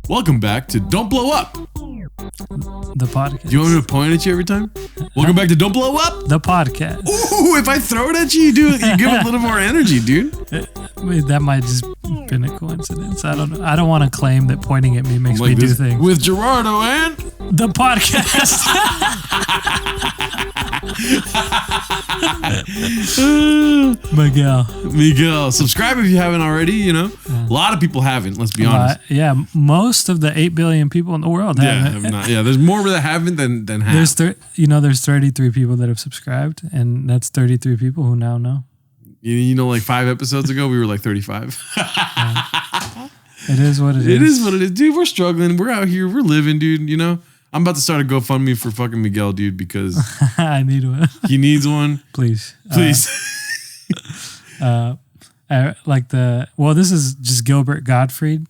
Welcome back to Don't Blow Up, the podcast. Do you want me to point at you every time? Welcome back to Don't Blow Up, the podcast. Ooh, if I throw it at you, you give it a little more energy, dude. That might just been a coincidence. I don't know. I don't want to claim that pointing at me makes me do things. With Gerardo and the podcast. Miguel. Subscribe if you haven't already. You know, a lot of people haven't. Let's be honest. Yeah, most of the 8 billion people in the world haven't. Have not. Yeah, there's more that haven't than have. There's 33 people that have subscribed, and that's 33 people who now know. You know, like 5 episodes ago, we were like 35. It is what it is. It is what it is, dude. We're struggling. We're out here. We're living, dude. You know, I'm about to start a GoFundMe for fucking Miguel, dude, because I need one. He needs one. Please. This is just Gilbert Gottfried.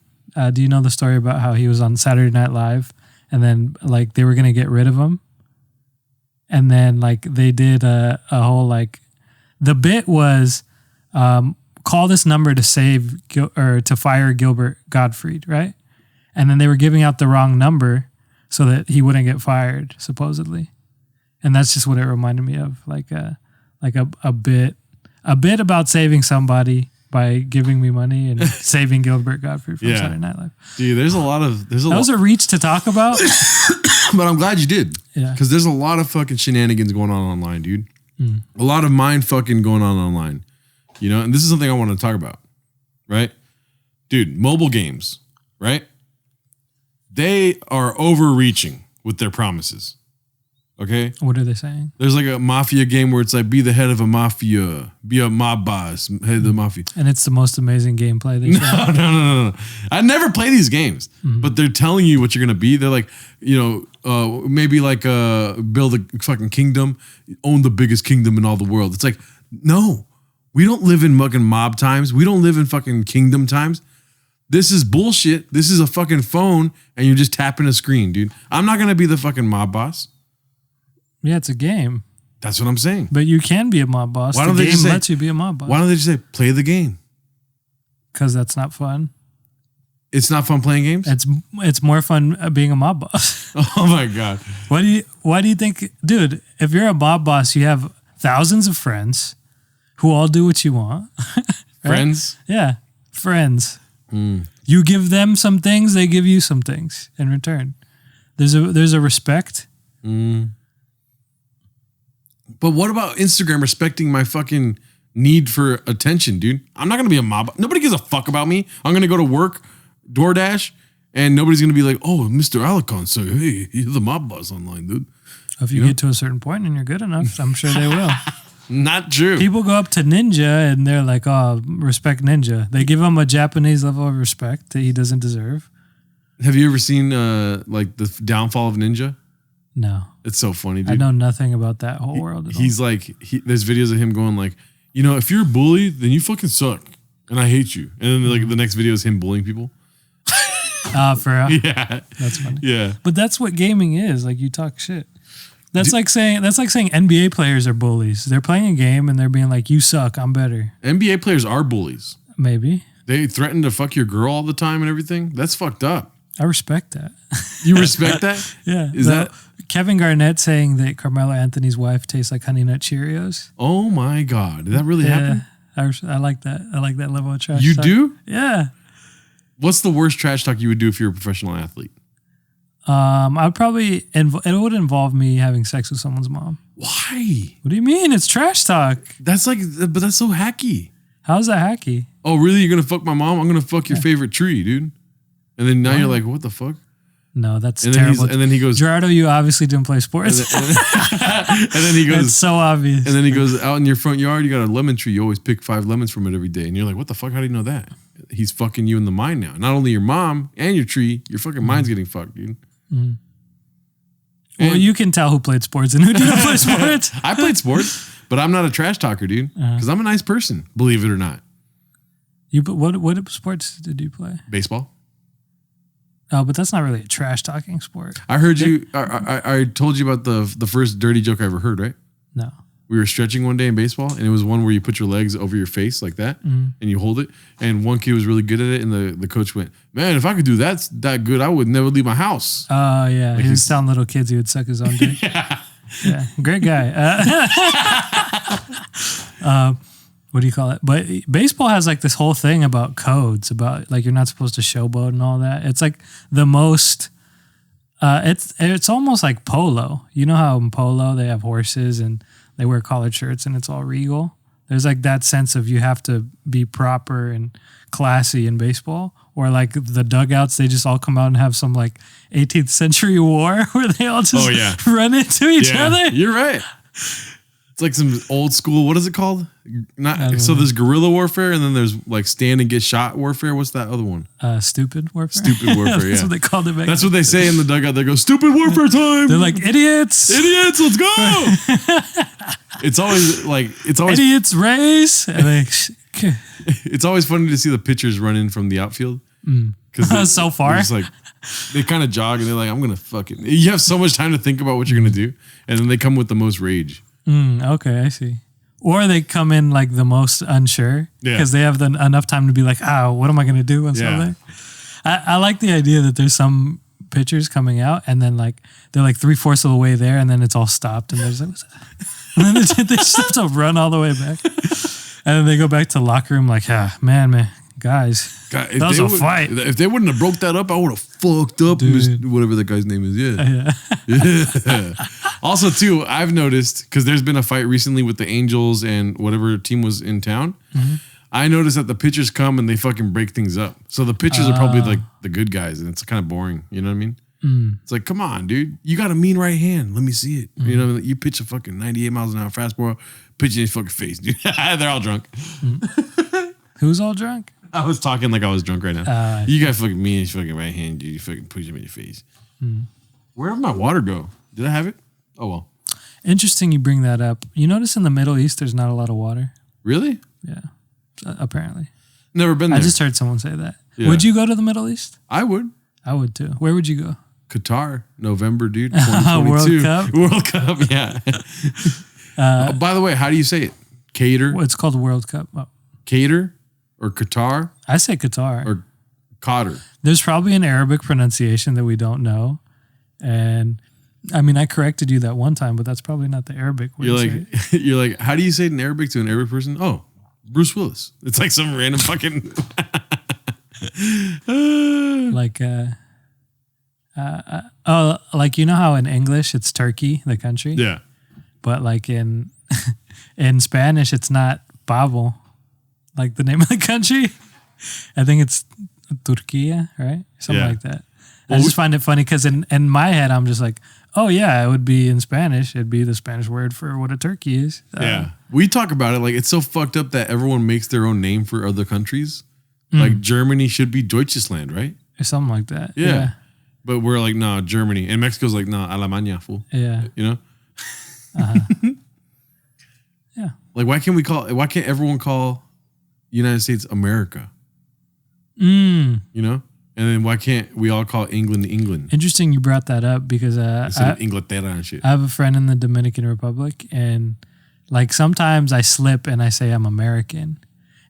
Do you know the story about how he was on Saturday Night Live, and then like they were gonna get rid of him, and then like they did a whole like. The bit was call this number to to fire Gilbert Gottfried, right? And then they were giving out the wrong number so that he wouldn't get fired, supposedly. And that's just what it reminded me of, like a bit about saving somebody by giving me money and saving Gilbert Gottfried from Saturday Night Live. Dude, that was a reach to talk about, but I'm glad you did. Yeah, because there's a lot of fucking shenanigans going on online, dude. A lot of mind fucking going on online, you know, and this is something I want to talk about, right? Dude, mobile games, right? They are overreaching with their promises. Okay? What are they saying? There's like a mafia game where it's like, be the head of a mafia, be a mob boss, head of the mafia. And it's the most amazing gameplay they show. No. I never play these games, but they're telling you what you're going to be. They're like, you know, maybe like build a fucking kingdom, own the biggest kingdom in all the world. It's like, no, we don't live in fucking mob times. We don't live in fucking kingdom times. This is bullshit. This is a fucking phone and you're just tapping a screen, dude. I'm not going to be the fucking mob boss. Yeah, it's a game. That's what I'm saying. But you can be a mob boss. Why don't the they game lets you be a mob boss. Why don't they just say, play the game? Because that's not fun. It's not fun playing games? It's more fun being a mob boss. Oh my God. Why do you think, dude, if you're a mob boss, you have thousands of friends who all do what you want. Right? Friends? Yeah. Friends. You give them some things, they give you some things in return. There's a respect. But what about Instagram respecting my fucking need for attention, dude? I'm not going to be a mob. Nobody gives a fuck about me. I'm going to go to work, DoorDash, and nobody's going to be like, oh, Mr. Alicon, so hey, you're the mob boss online, dude. If you get to a certain point and you're good enough, I'm sure they will. Not true. People go up to Ninja and they're like, oh, respect Ninja. They give him a Japanese level of respect that he doesn't deserve. Have you ever seen like the downfall of Ninja? No. It's so funny, dude. I know nothing about that whole world at all. He's like, there's videos of him going like, you know, if you're a bully, then you fucking suck. And I hate you. And then like the next video is him bullying people. For real? Yeah. That's funny. Yeah. But that's what gaming is. Like you talk shit. That's like saying NBA players are bullies. They're playing a game and they're being like, you suck, I'm better. NBA players are bullies. Maybe. They threaten to fuck your girl all the time and everything. That's fucked up. I respect that. You respect that? Yeah. Is that Kevin Garnett saying that Carmelo Anthony's wife tastes like Honey Nut Cheerios? Oh my God. Did that really happen? I like that. I like that level of trash You talk. do? Yeah. What's the worst trash talk you would do if you're a professional athlete? I'd probably, it would involve me having sex with someone's mom. Why? What do you mean? It's trash talk. But that's so hacky. How's that hacky? Oh, really? You're going to fuck my mom? I'm going to fuck your favorite tree, dude. And then now you're like, what the fuck? No, that's terrible. And then he goes, Gerardo, you obviously didn't play sports. And then he goes, it's so obvious. And then he goes, out in your front yard, you got a lemon tree. You always pick 5 lemons from it every day. And you're like, what the fuck? How do you know that? He's fucking you in the mind now. Not only your mom and your tree, your fucking mind's getting fucked, dude. Mm-hmm. Well, you can tell who played sports and who didn't play sports. I played sports, but I'm not a trash talker, dude. Because I'm a nice person, believe it or not. What sports did you play? Baseball. Oh, but that's not really a trash talking sport. I heard you. I told you about the first dirty joke I ever heard, right? No. We were stretching one day in baseball, and it was one where you put your legs over your face like that, and you hold it. And one kid was really good at it, and the coach went, "Man, if I could do that good, I would never leave my house." Oh yeah, he was telling little kids he would suck his own dick. Yeah, great guy. What do you call it? But baseball has like this whole thing about codes, about like you're not supposed to showboat and all that. It's like the most. It's almost like polo. You know how in polo they have horses and they wear collared shirts and it's all regal. There's like that sense of you have to be proper and classy in baseball. Or like the dugouts, they just all come out and have some like 18th century war where they all just run into each other. You're right. It's like some old school. What is it called? So there's guerrilla warfare, and then there's like stand and get shot warfare. What's that other one? Stupid warfare. Stupid warfare. That's what they called it back. That's what they say in the dugout. They go, "Stupid warfare time." They're like idiots. Idiots, let's go. It's always idiots race. And it's always funny to see the pitchers run in from the outfield because so far. Just like they kind of jog and they're like, "I'm gonna fucking." You have so much time to think about what you're gonna do, and then they come with the most rage. Okay, I see. Or they come in like the most unsure because they have enough time to be like, what am I going to do on something? I like the idea that there's some pitchers coming out and then like they're like 3/4 of the way there and then it's all stopped and there's like, what's that? And then they just have to run all the way back. And then they go back to the locker room like, man, guys, that was a fight. If they wouldn't have broke that up, I would have fucked up whatever that guy's name is. Yeah. Also, too, I've noticed, because there's been a fight recently with the Angels and whatever team was in town. I noticed that the pitchers come and they fucking break things up. So the pitchers are probably like the good guys, and it's kind of boring. You know what I mean? It's like, come on, dude. You got a mean right hand. Let me see it. You know, you pitch a fucking 98 miles an hour fastball, pitch in his fucking face, dude. They're all drunk. Who's all drunk? I was talking like I was drunk right now. You got fucking mean his fucking right hand, dude. You fucking push him in your face. Where did my water go? Did I have it? Oh, well. Interesting you bring that up. You notice in the Middle East there's not a lot of water? Really? Yeah. Apparently. Never been there. I just heard someone say that. Yeah. Would you go to the Middle East? I would. I would too. Where would you go? Qatar, November, dude. 2022. World Cup? World Cup, yeah. By the way, how do you say it? Qatar? Well, it's called World Cup. Oh. Qatar or Qatar? I say Qatar. Or Qatar. There's probably an Arabic pronunciation that we don't know. And I mean, I corrected you that one time, but that's probably not the Arabic way. You're like, how do you say it in Arabic to an Arabic person? Oh, Bruce Willis. It's like some random fucking like like you know how in English it's Turkey, the country? Yeah. But like in Spanish it's not Babel, like the name of the country. I think it's Turquía, right? Something like that. Well, I just find it funny because in my head I'm just like, oh yeah, it would be in Spanish. It'd be the Spanish word for what a turkey is. Yeah. We talk about it like it's so fucked up that everyone makes their own name for other countries. Like Germany should be Deutschland, right? Or something like that. Yeah. But we're like, no, Germany. And Mexico's like, no, Alemania, fool. Yeah. You know? Yeah. Like, why can't everyone call United States America? You know? And then why can't we all call England England? Interesting you brought that up because Inglaterra and shit. I have a friend in the Dominican Republic and like sometimes I slip and I say I'm American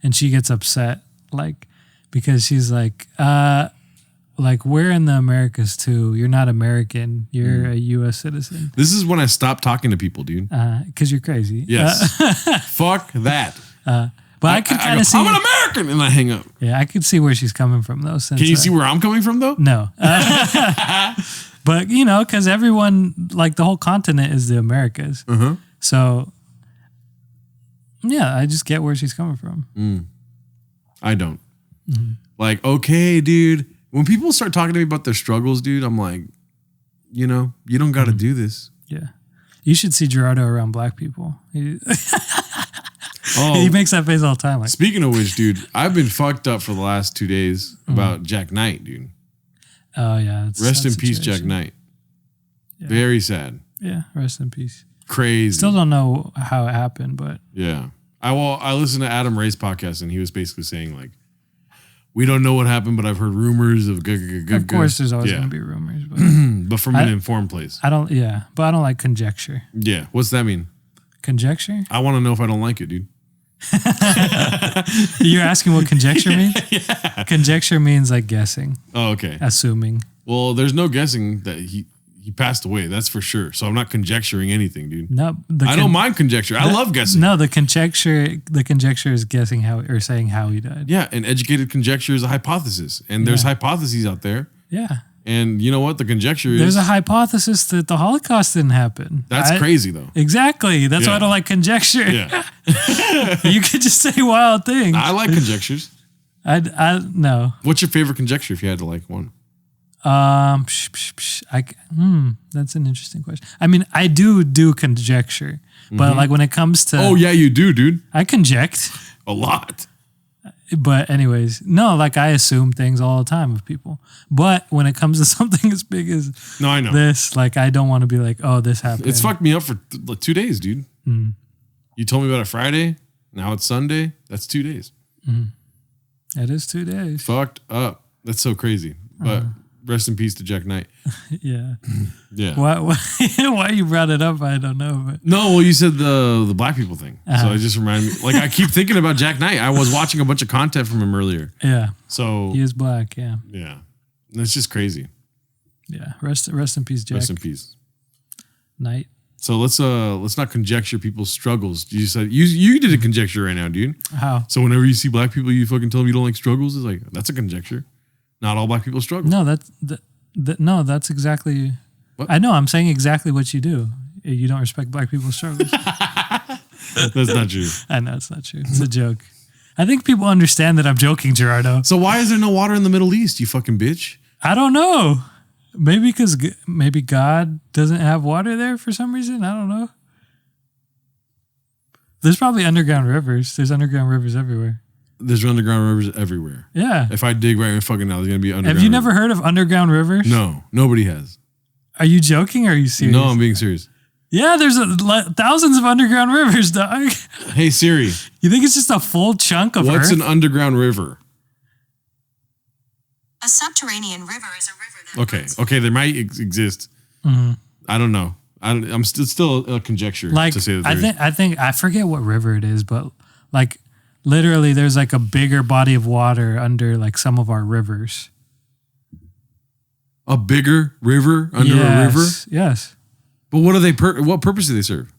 and she gets upset like because she's like we're in the Americas too. You're not American. You're a U.S. citizen. This is when I stop talking to people, dude. Because you're crazy. Yes. Fuck that. But I could kind of see. I'm an American, and I hang up. Yeah, I could see where she's coming from, though. Can you see where I'm coming from, though? No. But, you know, because everyone, like the whole continent is the Americas. So, yeah, I just get where she's coming from. I don't. Like, okay, dude. When people start talking to me about their struggles, dude, I'm like, you know, you don't got to do this. Yeah. You should see Gerardo around black people. Oh, he makes that face all the time. Like, speaking of which, dude, I've been fucked up for the last 2 days about Jack Knight, dude. Oh, yeah. Rest in peace, Jack Knight. Yeah. Very sad. Yeah, rest in peace. Crazy. Still don't know how it happened, but... Yeah. I listened to Adam Ray's podcast, and he was basically saying, like, we don't know what happened, but I've heard rumors of... Of course, there's always going to be rumors. But, but from an informed place. but I don't like conjecture. Yeah. What's that mean? Conjecture? I want to know if I don't like it, dude. You're asking what conjecture means? Yeah. Conjecture means like guessing, Oh, okay. assuming. Well, there's no guessing that he passed away. That's for sure. So I'm not conjecturing anything, dude. No, I don't mind conjecture. I love guessing. No, the conjecture is guessing how or saying how he died. Yeah, an educated conjecture is a hypothesis, and there's hypotheses out there. Yeah. And you know what? The conjecture is... There's a hypothesis that the Holocaust didn't happen. That's crazy, though. Exactly. That's why I don't like conjecture. Yeah. You could just say wild things. I like conjectures. No. What's your favorite conjecture if you had to like one? That's an interesting question. I mean, I do conjecture, but like when it comes to... Oh, yeah, you do, dude. I conject. A lot. But anyways, no, like I assume things all the time of people. But when it comes to something as big as I know. this, like I don't want to be like, oh, this happened. It's fucked me up for 2 days, dude. Mm. You told me about it Friday. Now it's Sunday. That's 2 days. It is 2 days. Fucked up. That's so crazy. But rest in peace to Jack Knight. Yeah. Yeah. Why you brought it up, I don't know. But No, well, you said the black people thing. So it just reminded me. Like, I keep thinking about Jack Knight. I was watching a bunch of content from him earlier. Yeah. So He is black, yeah. yeah. It's just crazy. Yeah. Rest in peace, Jack Rest in peace. Knight. So let's not conjecture people's struggles. You said you did a conjecture right now, dude. How? So whenever you see black people, you fucking tell them you don't like struggles. It's like, that's a conjecture. Not all black people struggle. No, that's exactly... What? I know, I'm saying exactly what you do. You don't respect black people's struggles. That's not true. I know it's not true. It's a joke. I think people understand that I'm joking, Gerardo. So why is there no water in the Middle East, you fucking bitch? I don't know. Maybe because maybe God doesn't have water there for some reason. I don't know. There's probably underground rivers. There's underground rivers everywhere. There's underground rivers everywhere. Yeah. If I dig right fucking now, there's going to be underground Have you rivers. never heard of underground rivers? No, nobody has. Are you joking or are you serious? No, I'm being serious. Yeah, there's thousands of underground rivers, dog. Hey, Siri. You think it's just a full chunk of What's Earth? an underground river? A subterranean river is a river that Okay, there might exist. Mm-hmm. I don't know. I'm still a conjecture Like, to say that there is. I think I forget what river it is, but like literally there's like a bigger body of water under like some of our rivers. A bigger river under a river? Yes. But what are they? What purpose do they serve?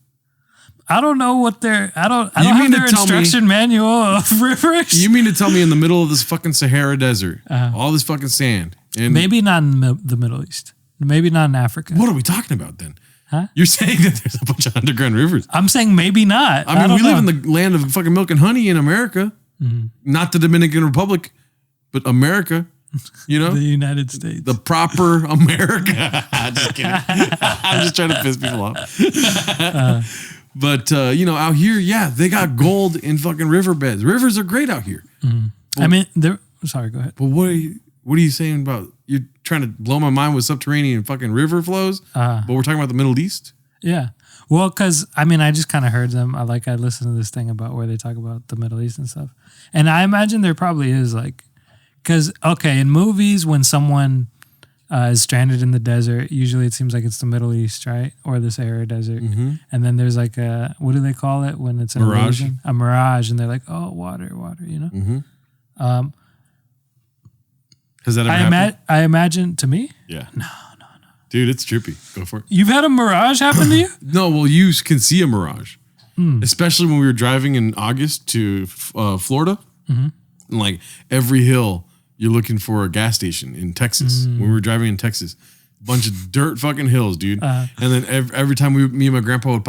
I don't know what their I don't You have mean to their tell me- instruction manual of rivers. You mean to tell me in the middle of this fucking Sahara desert, all this fucking sand, and Maybe not in the Middle East. Maybe not in Africa. what are we talking about then? Huh? You're saying that there's a bunch of underground rivers. I'm saying maybe not. I mean, don't we live know. in the land of fucking milk and honey in America, not the Dominican Republic, but America. You know, the United States. the proper America. Just kidding. I'm just trying to piss people off. But you know, out here, yeah, they got gold in fucking riverbeds. Rivers are great out here. I mean, sorry, go ahead. But what are you saying about? You're trying to blow my mind with subterranean fucking river flows. But we're talking about the Middle East. Yeah. Well, because I mean, I just kind of heard them. I listened to this thing about where they talk about the Middle East and stuff, and I imagine there probably is like, because okay, in movies when someone is stranded in the desert, usually it seems like it's the Middle East, right, or the Sahara Desert, and then there's like a what do they call it when it's an Mirage. illusion? A mirage, and they're like, oh, water, you know. Has that ever happened? I imagine to me, Yeah. No. Dude, it's trippy. Go for it. you've had a mirage happen to you. No, well, you can see a mirage, especially when we were driving in August to Florida. And like every hill, you're looking for a gas station in Texas. When we were driving in Texas, a bunch of dirt fucking hills, dude. And then every time me and my grandpa would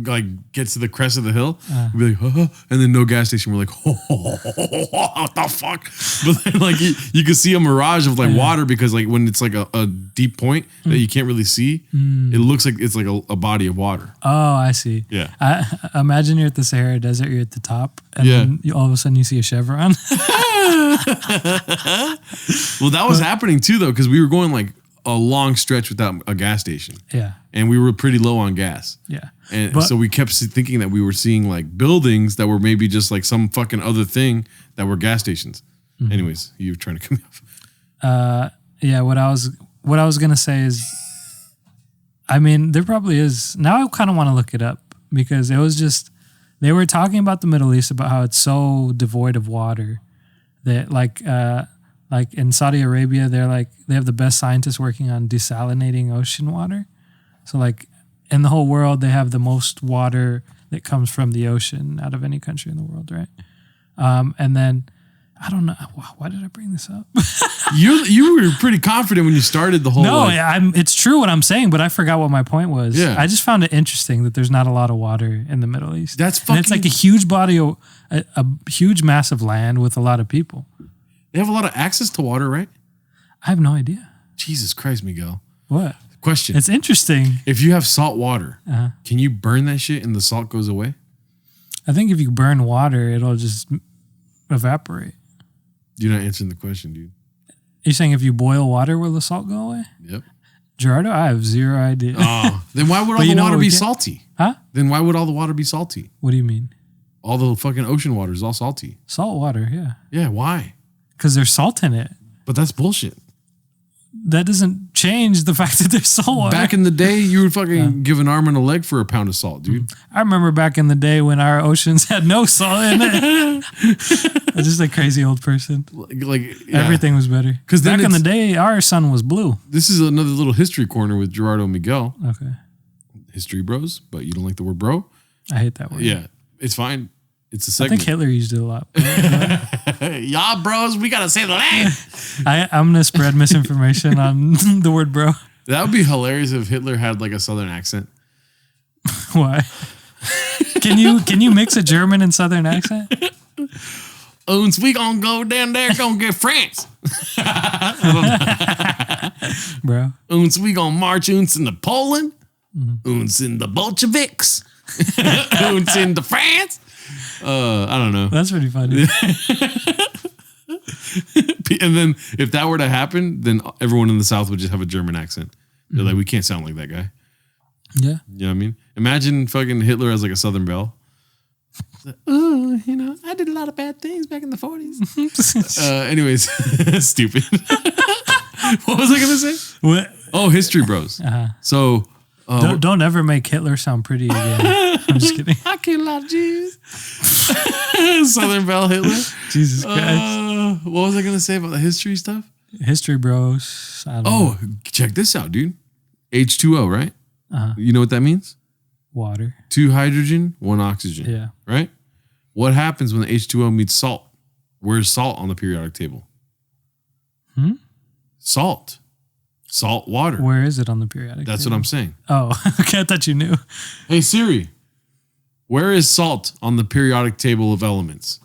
like get to the crest of the hill, we'd be like, and then no gas station. We're like, what the fuck? But then like you could see a mirage of like water because like when it's like a deep point that you can't really see, it looks like it's like a body of water. Oh, I see. Yeah. I imagine you're at the Sahara Desert. You're at the top, and Yeah. then all of a sudden you see a chevron. Well, that was happening too though because we were going like a long stretch without a gas station. Yeah. And we were pretty low on gas. Yeah. And But- so we kept thinking that we were seeing like buildings that were maybe just like some fucking other thing that were gas stations. Anyways, you were trying to cut me off. Yeah. What I was gonna say is, I mean, there probably is. Now I kind of want to look it up because it was just they were talking about the Middle East, about how it's so devoid of water that like in Saudi Arabia they have the best scientists working on desalinating ocean water. So like in the whole world they have the most water that comes from the ocean out of any country in the world, right? And then I don't know why did I bring this up. You were pretty confident when you started the whole. No, it's true what I'm saying, but I forgot what my point was. Yeah. I just found it interesting that there's not a lot of water in the Middle East. That's and fucking. it's like a huge body of a huge mass of land with a lot of people. They have a lot of access to water, right? I have no idea. Jesus Christ, Miguel. What? Question. It's interesting. If you have salt water, can you burn that shit and the salt goes away? I think if you burn water, it'll just evaporate. You're not answering the question, dude. You're saying if you boil water, will the salt go away? Yep. Gerardo, I have zero idea. Oh, then why would all the water be salty? Huh? Then why would all the water be salty? What do you mean? All the fucking ocean water is all salty. Salt water, yeah. Yeah, why? Because there's salt in it. But that's bullshit. That doesn't change the fact that there's salt water. Back in the day, you would fucking give an arm and a leg for a pound of salt, dude. I remember back in the day when our oceans had no salt in it. I'm just a crazy old person. Like Everything was better. Because back in the day, our sun was blue. This is another little history corner with Gerardo and Miguel. Okay. History bros, but you don't like the word bro? I hate that word. Yeah, it's fine. It's a I segment. think Hitler used it a lot. Y'all bros, we gotta say the name. I'm gonna spread misinformation on the word bro. That would be hilarious if Hitler had like a southern accent. Why? Can you mix a German and southern accent? Uns, we gonna go down there, gonna get France. Bro. Uns, we gonna march uns into Poland. Uns in the Bolsheviks. Uns into France. I don't know. That's pretty funny. And then if that were to happen, then everyone in the South would just have a German accent. They're like, we can't sound like that guy. Yeah. You know what I mean? Imagine fucking Hitler as like a Southern belle. Oh, you know, I did a lot of bad things back in the 40s. Anyways, stupid. What was I going to say? What? Oh, history bros. So... don't ever make Hitler sound pretty again. I'm just kidding. I kill a lot of Jews. Southern belle Hitler. Jesus Christ. What was I going to say about the history stuff? History bros. I don't know. Check this out, dude. H2O, right? You know what that means? Water. 2 hydrogen, 1 oxygen. Yeah. Right? What happens when the H2O meets salt? Where's salt on the periodic table? Salt. Salt water. Where is it on the periodic That's table? what I'm saying. Oh, okay. I thought you knew. Hey, Siri. Where is salt on the periodic table of elements?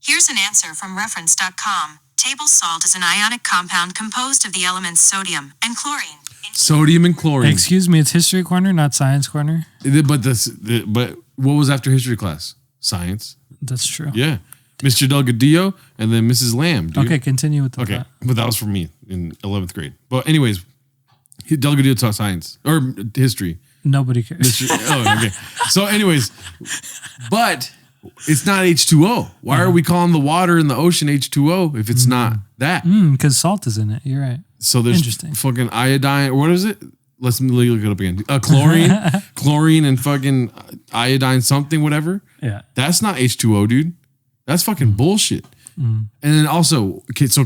Here's an answer from reference.com. Table salt is an ionic compound composed of the elements sodium and chlorine. Sodium and chlorine. Excuse me, it's history corner, not science corner. But what was after history class? Science. That's true. Yeah. Mr. Delgadillo and then Mrs. Lamb, dude. Okay, continue with the thought. But that was for me in 11th grade. But anyways, Delgadillo taught science or history. Nobody cares. Okay. So anyways, but it's not H2O. Why are we calling the water in the ocean H2O if it's not that? Because salt is in it. You're right. So there's fucking iodine, or what is it? Let's look it up again. Chlorine and fucking iodine something, whatever. Yeah. That's not H2O, dude. That's fucking bullshit. And then also, okay, so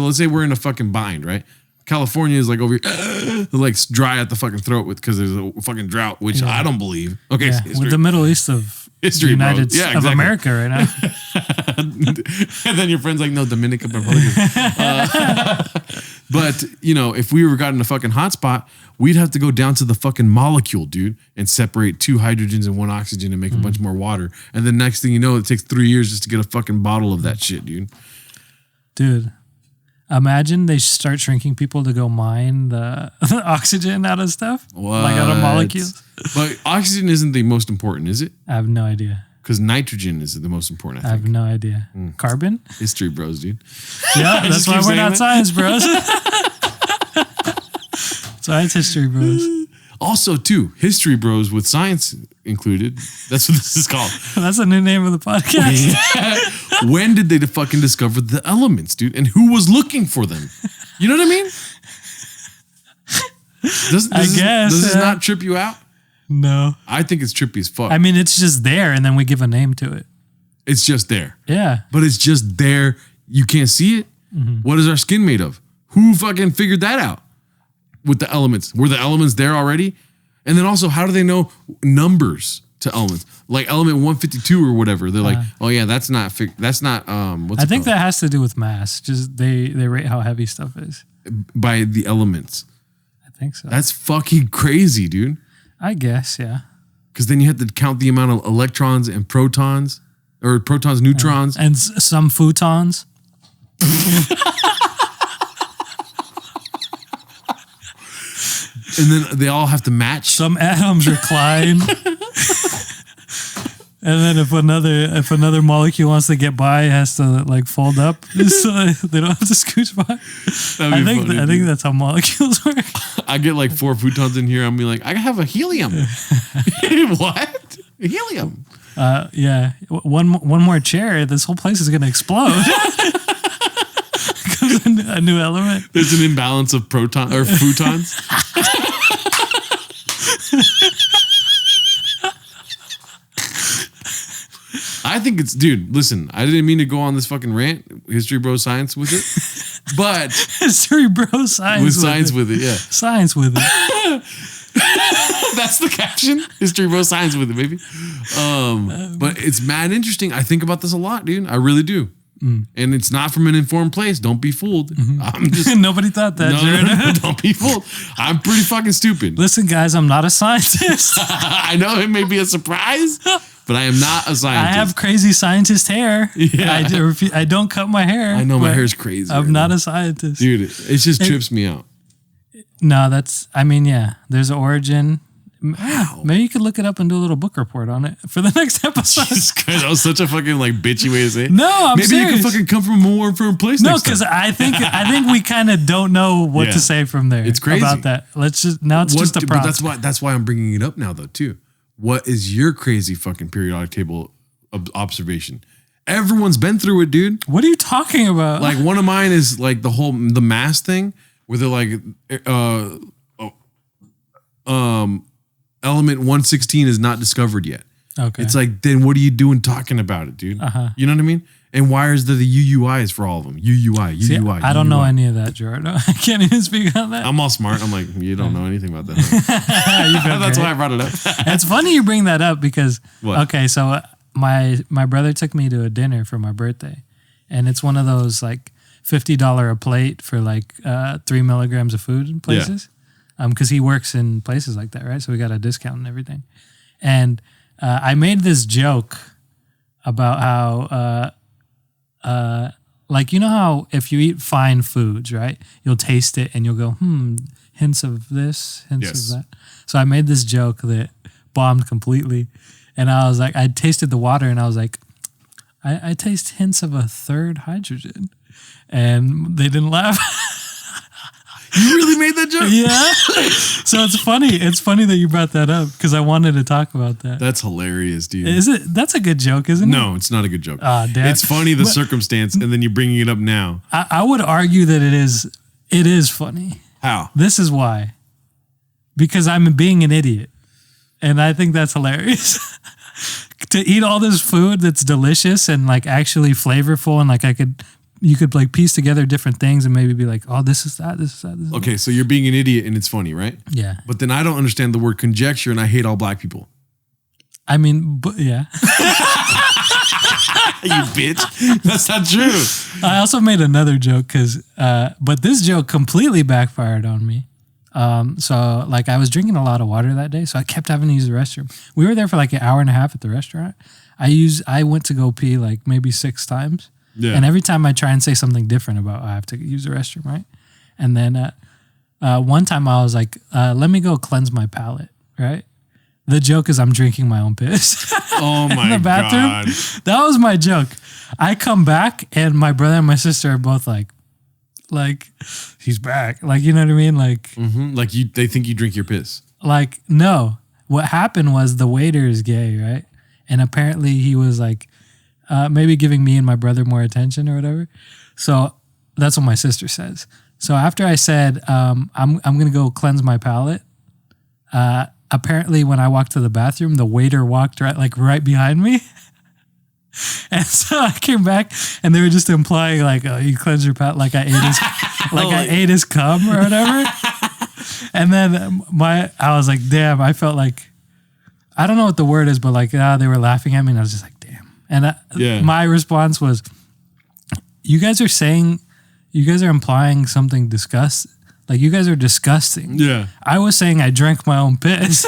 let's say we're in a fucking bind, right? California is like over here, like dry at the fucking throat because there's a fucking drought, which I don't believe. Okay, yeah. With the Middle East of history, United States of America right now. And then your friend's like, no, Dominican Republic. But, you know, if we were gotten a fucking hotspot, we'd have to go down to the fucking molecule, dude, and separate 2 hydrogens and 1 oxygen and make a bunch more water. And then next thing you know, it takes 3 years just to get a fucking bottle of that shit, dude. Dude, imagine they start shrinking people to go mine the oxygen out of stuff. What? Like out of molecules. But oxygen isn't the most important, is it? I have no idea. Because nitrogen is the most important, I have no idea. Carbon? History bros, dude. Yeah, that's why we're not science bros. Science history bros. Also, too, history bros with science included. That's what this is called. That's the new name of the podcast. When did they fucking discover the elements, dude? And who was looking for them? You know what I mean? Does this not trip you out? No. I think it's trippy as fuck. I mean, it's just there, and then we give a name to it. It's just there. Yeah. But it's just there. You can't see it. What is our skin made of? Who fucking figured that out with the elements? Were the elements there already? And then also, how do they know numbers to elements? Like element 152 or whatever. They're like, oh yeah, that's not, what's I think that has to do with mass. Just they rate how heavy stuff is. By the elements. I think so. That's fucking crazy, dude. I guess, yeah. Because then you have to count the amount of electrons and protons, or protons, neutrons. And some futons. And then they all have to match. Some atoms recline. And then if another molecule wants to get by, it has to like fold up so they don't have to scooch by. I think that's how molecules work. I get like 4 photons in here. I'm be like, I have a helium. What? Helium. Yeah. One more chair, this whole place is gonna explode. A new element. There's an imbalance of proton or photons. I think it's, dude, listen, I didn't mean to go on this fucking rant, history bro science with it, but history bro science with science with it, yeah. Science with it. That's the caption. History bro science with it, baby. But it's mad interesting. I think about this a lot, dude. I really do. And it's not from an informed place. Don't be fooled. I'm just nobody thought that. No, don't be fooled. I'm pretty fucking stupid. Listen, guys, I'm not a scientist. I know it may be a surprise, but I am not a scientist. I have crazy scientist hair. Yeah. I don't cut my hair. I know my hair's crazy. I'm not a scientist. Dude, it just trips me out. No, yeah. There's an origin. Wow. Maybe you could look it up and do a little book report on it for the next episode. Jesus Christ, that was such a fucking like bitchy way to say it. No, I'm Maybe serious. you can fucking come from a more informed place. No, because I think we kind of don't know what to say from there. It's crazy about that. Let's just just a prompt. But that's why I'm bringing it up now though too. What is your crazy fucking periodic table observation? Everyone's been through it, dude. What are you talking about? Like one of mine is like the mass thing where they're like element 116 is not discovered yet. Okay. It's like, then what are you doing talking about it, dude? You know what I mean? And why is the UUIs for all of them? UUI. I don't know any of that, Jordan. I can't even speak on that. I'm all smart. I'm like, you don't know anything about that. That's why I brought it up. It's funny you bring that up because, What? okay, so my brother took me to a dinner for my birthday. And it's one of those like $50 a plate for like 3 milligrams of food in places. Because he works in places like that, right? So we got a discount and everything. And I made this joke about how, like, you know how if you eat fine foods, right? You'll taste it and you'll go, hints of this, hints of that. So I made this joke that bombed completely. And I was like, I tasted the water and I was like, I taste hints of a third hydrogen. And they didn't laugh. You really made that joke? Yeah. So it's funny. It's funny that you brought that up because I wanted to talk about that. That's hilarious, dude. Is it? That's a good joke, isn't it? No, it's not a good joke. Damn. It's funny the circumstance, and then you're bringing it up now. I would argue that it is funny. How? This is why. Because I'm being an idiot. And I think that's hilarious. To eat all this food that's delicious and like actually flavorful and like you could like piece together different things and maybe be like, oh, this is that, this is that. This is Okay, so you're being an idiot and it's funny, right? Yeah. But then I don't understand the word conjecture and I hate all black people. I mean, but yeah. You bitch. That's not true. I also made another joke but this joke completely backfired on me. So like I was drinking a lot of water that day, so I kept having to use the restroom. We were there for like an hour and a half at the restaurant. I went to go pee like maybe 6 times. Yeah. And every time I try and say something different about I have to use the restroom, right? And then one time I was like, let me go cleanse my palate, right? The joke is I'm drinking my own piss. Oh my in the bathroom. God. That was my joke. I come back and my brother and my sister are both like, he's back. Like, you know what I mean? Like, like they think you drink your piss. Like, no. What happened was the waiter is gay, right? And apparently he was like, maybe giving me and my brother more attention or whatever. So that's what my sister says. So after I said, I'm going to go cleanse my palate, apparently when I walked to the bathroom, the waiter walked right behind me. And so I came back and they were just implying like, oh, you cleanse your palate like I ate his cum or whatever. And then I was like, damn, I felt like, I don't know what the word is, but like, they were laughing at me and I was just like, damn. And my response was, you guys are implying something like you guys are disgusting. Yeah. I was saying I drank my own piss.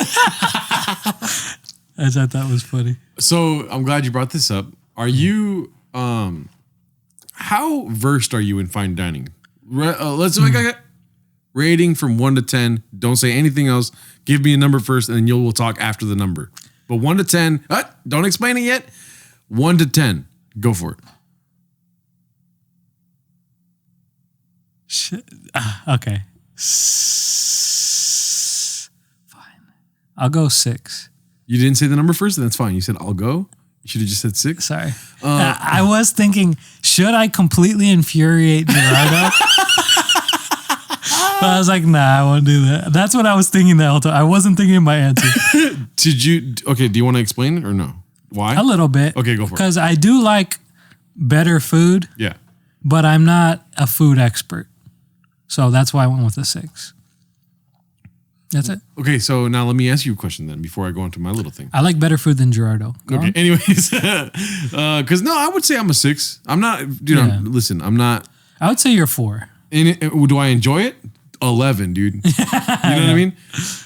I thought that was funny. So I'm glad you brought this up. Are you, how versed are you in fine dining? Let's look at rating from 1 to 10. Don't say anything else. Give me a number first and then we'll talk after the number. But 1 to 10, don't explain it yet. 1 to 10, go for it. Shit. Okay. Fine. I'll go 6. You didn't say the number first, and that's fine. You said I'll go. You should have just said 6. Sorry. I was thinking, should I completely infuriate Gerardo? But I was like, nah, I won't do that. That's what I was thinking the whole time. I wasn't thinking of my answer. Okay, do you want to explain it or no? Why? A little bit. Okay, go for it. Because I do like better food. Yeah. But I'm not a food expert. So that's why I went with a 6. That's it. Okay, so now let me ask you a question then before I go into my little thing. I like better food than Gerardo. Go on. Anyways, because I would say I'm a 6. I'm not, listen, I'm not. I would say you're 4. Do I enjoy it? 11, dude. You know what I mean?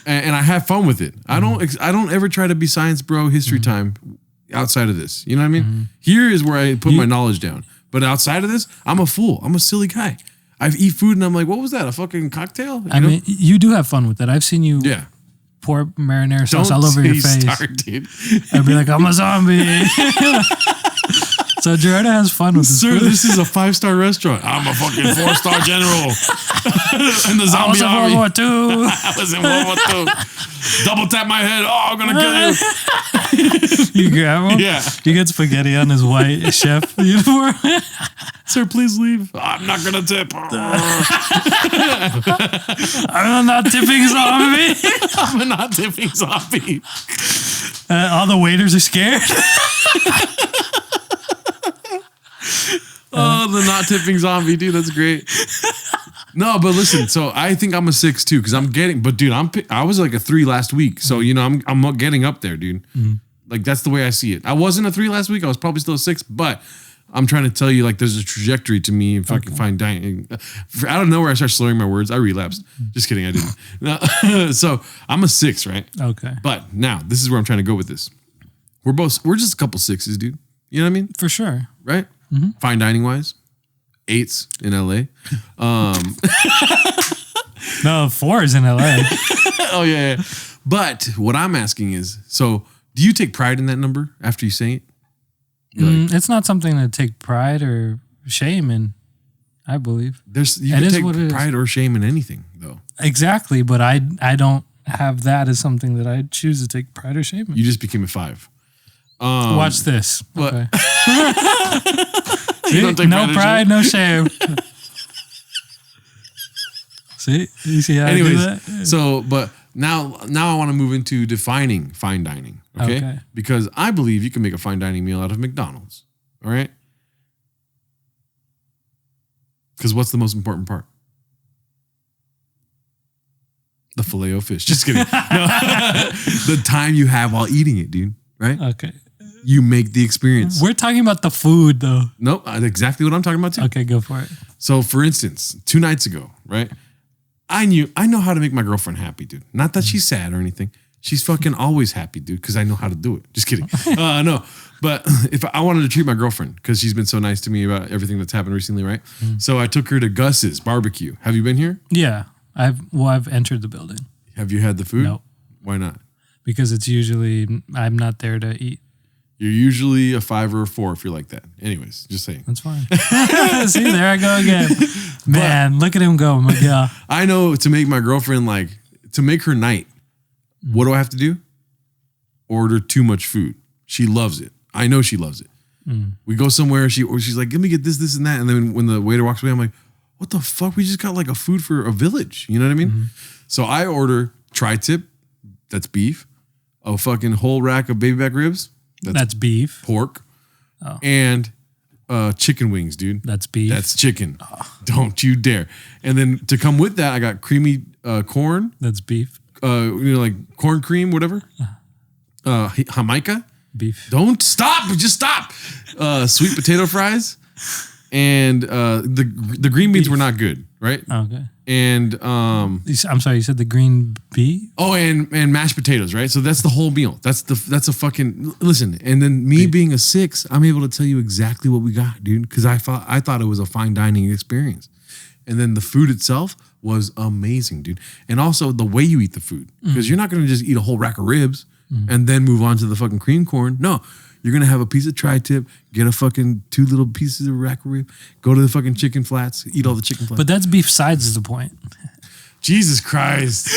And I have fun with it. I don't ever try to be science bro history time outside of this. You know what I mean? Here is where I put my knowledge down. But outside of this, I'm a fool. I'm a silly guy. I eat food and I'm like, what was that? A fucking cocktail? I mean, you do have fun with it. I've seen you pour marinara sauce all over your face. Dude. I'd be like, I'm a zombie. So Gerardo has fun with this. Sir, food. this is a 5-star restaurant. I'm a fucking 4-star general. In the zombie army. I was in World War II. I was in World War II. Double tap my head. Oh, I'm going to kill you. You grab him? Yeah. You get spaghetti on his white chef uniform. Sir, please leave. I'm not going to tip. I'm a not tipping zombie. I'm a not tipping zombie. All the waiters are scared. Oh, the not tipping zombie, dude. That's great. No, but listen. So I think I'm a 6 too, because I'm getting. But dude, I was like a 3 last week. So I'm getting up there, dude. Like that's the way I see it. I wasn't a 3 last week. I was probably still a 6, but I'm trying to tell you, like, there's a trajectory to me if I can find dining. Out of nowhere, I start slurring my words. I relapsed. Just kidding, I didn't. No. So I'm a 6, right? Okay. But now this is where I'm trying to go with this. We're just a couple 6s, dude. You know what I mean? For sure. Right? Fine dining wise, 8s in LA. No, 4s in LA. Oh yeah. But what I'm asking is, so do you take pride in that number after you say it? It's not something to take pride or shame in, I believe. You can take pride or shame in anything, though. Exactly, but I don't have that as something that I choose to take pride or shame in. You just became a 5. Watch this. What? Okay. You don't take no pride, no shame. See? You see how I do that? So, but now I want to move into defining fine dining, okay? Because I believe you can make a fine dining meal out of McDonald's, all right? Because what's the most important part? The Filet-O-Fish. Just kidding. No. The time you have while eating it, dude, right? Okay. You make the experience. We're talking about the food, though. Nope, that's exactly what I'm talking about, too. Okay, go for it. So, for instance, 2 nights ago, right? I know how to make my girlfriend happy, dude. Not that she's sad or anything. She's fucking always happy, dude, because I know how to do it. Just kidding. No, but if I wanted to treat my girlfriend, because she's been so nice to me about everything that's happened recently, right? So I took her to Gus's barbecue. Have you been here? Yeah. I've entered the building. Have you had the food? No. Why not? Because it's usually, I'm not there to eat. You're usually a 5 or a 4 if you're like that. Anyways, just saying. That's fine. See, there I go again. Man, look at him go, Miguel. I know to make my girlfriend, to make her night, what do I have to do? Order too much food. She loves it. I know she loves it. We go somewhere, she's like, let me get this, this, and that. And then when the waiter walks away, I'm like, what the fuck? We just got like a food for a village. You know what I mean? So I order tri-tip, That's beef. A fucking whole rack of baby back ribs. That's beef. Pork. Oh. And chicken wings, dude. That's beef. That's chicken. Oh. Don't you dare. And then to come with that, I got creamy corn. That's beef. Like corn cream, whatever. Jamaica. Beef. Don't stop. Just stop. Sweet potato fries. And the green beans were not good, right? Okay. And I'm sorry, you said the green beef? Oh, and mashed potatoes, right? So that's the whole meal. That's a fucking listen. And then me being a 6, I'm able to tell you exactly what we got, dude, because I thought it was a fine dining experience. And then the food itself was amazing, dude. And also the way you eat the food, because you're not going to just eat a whole rack of ribs and then move on to the fucking cream corn. No. You're going to have a piece of tri-tip, get a fucking 2 little pieces of rack of rib, go to the fucking chicken flats, eat all the chicken flats. But that's beef sides is the point. Jesus Christ.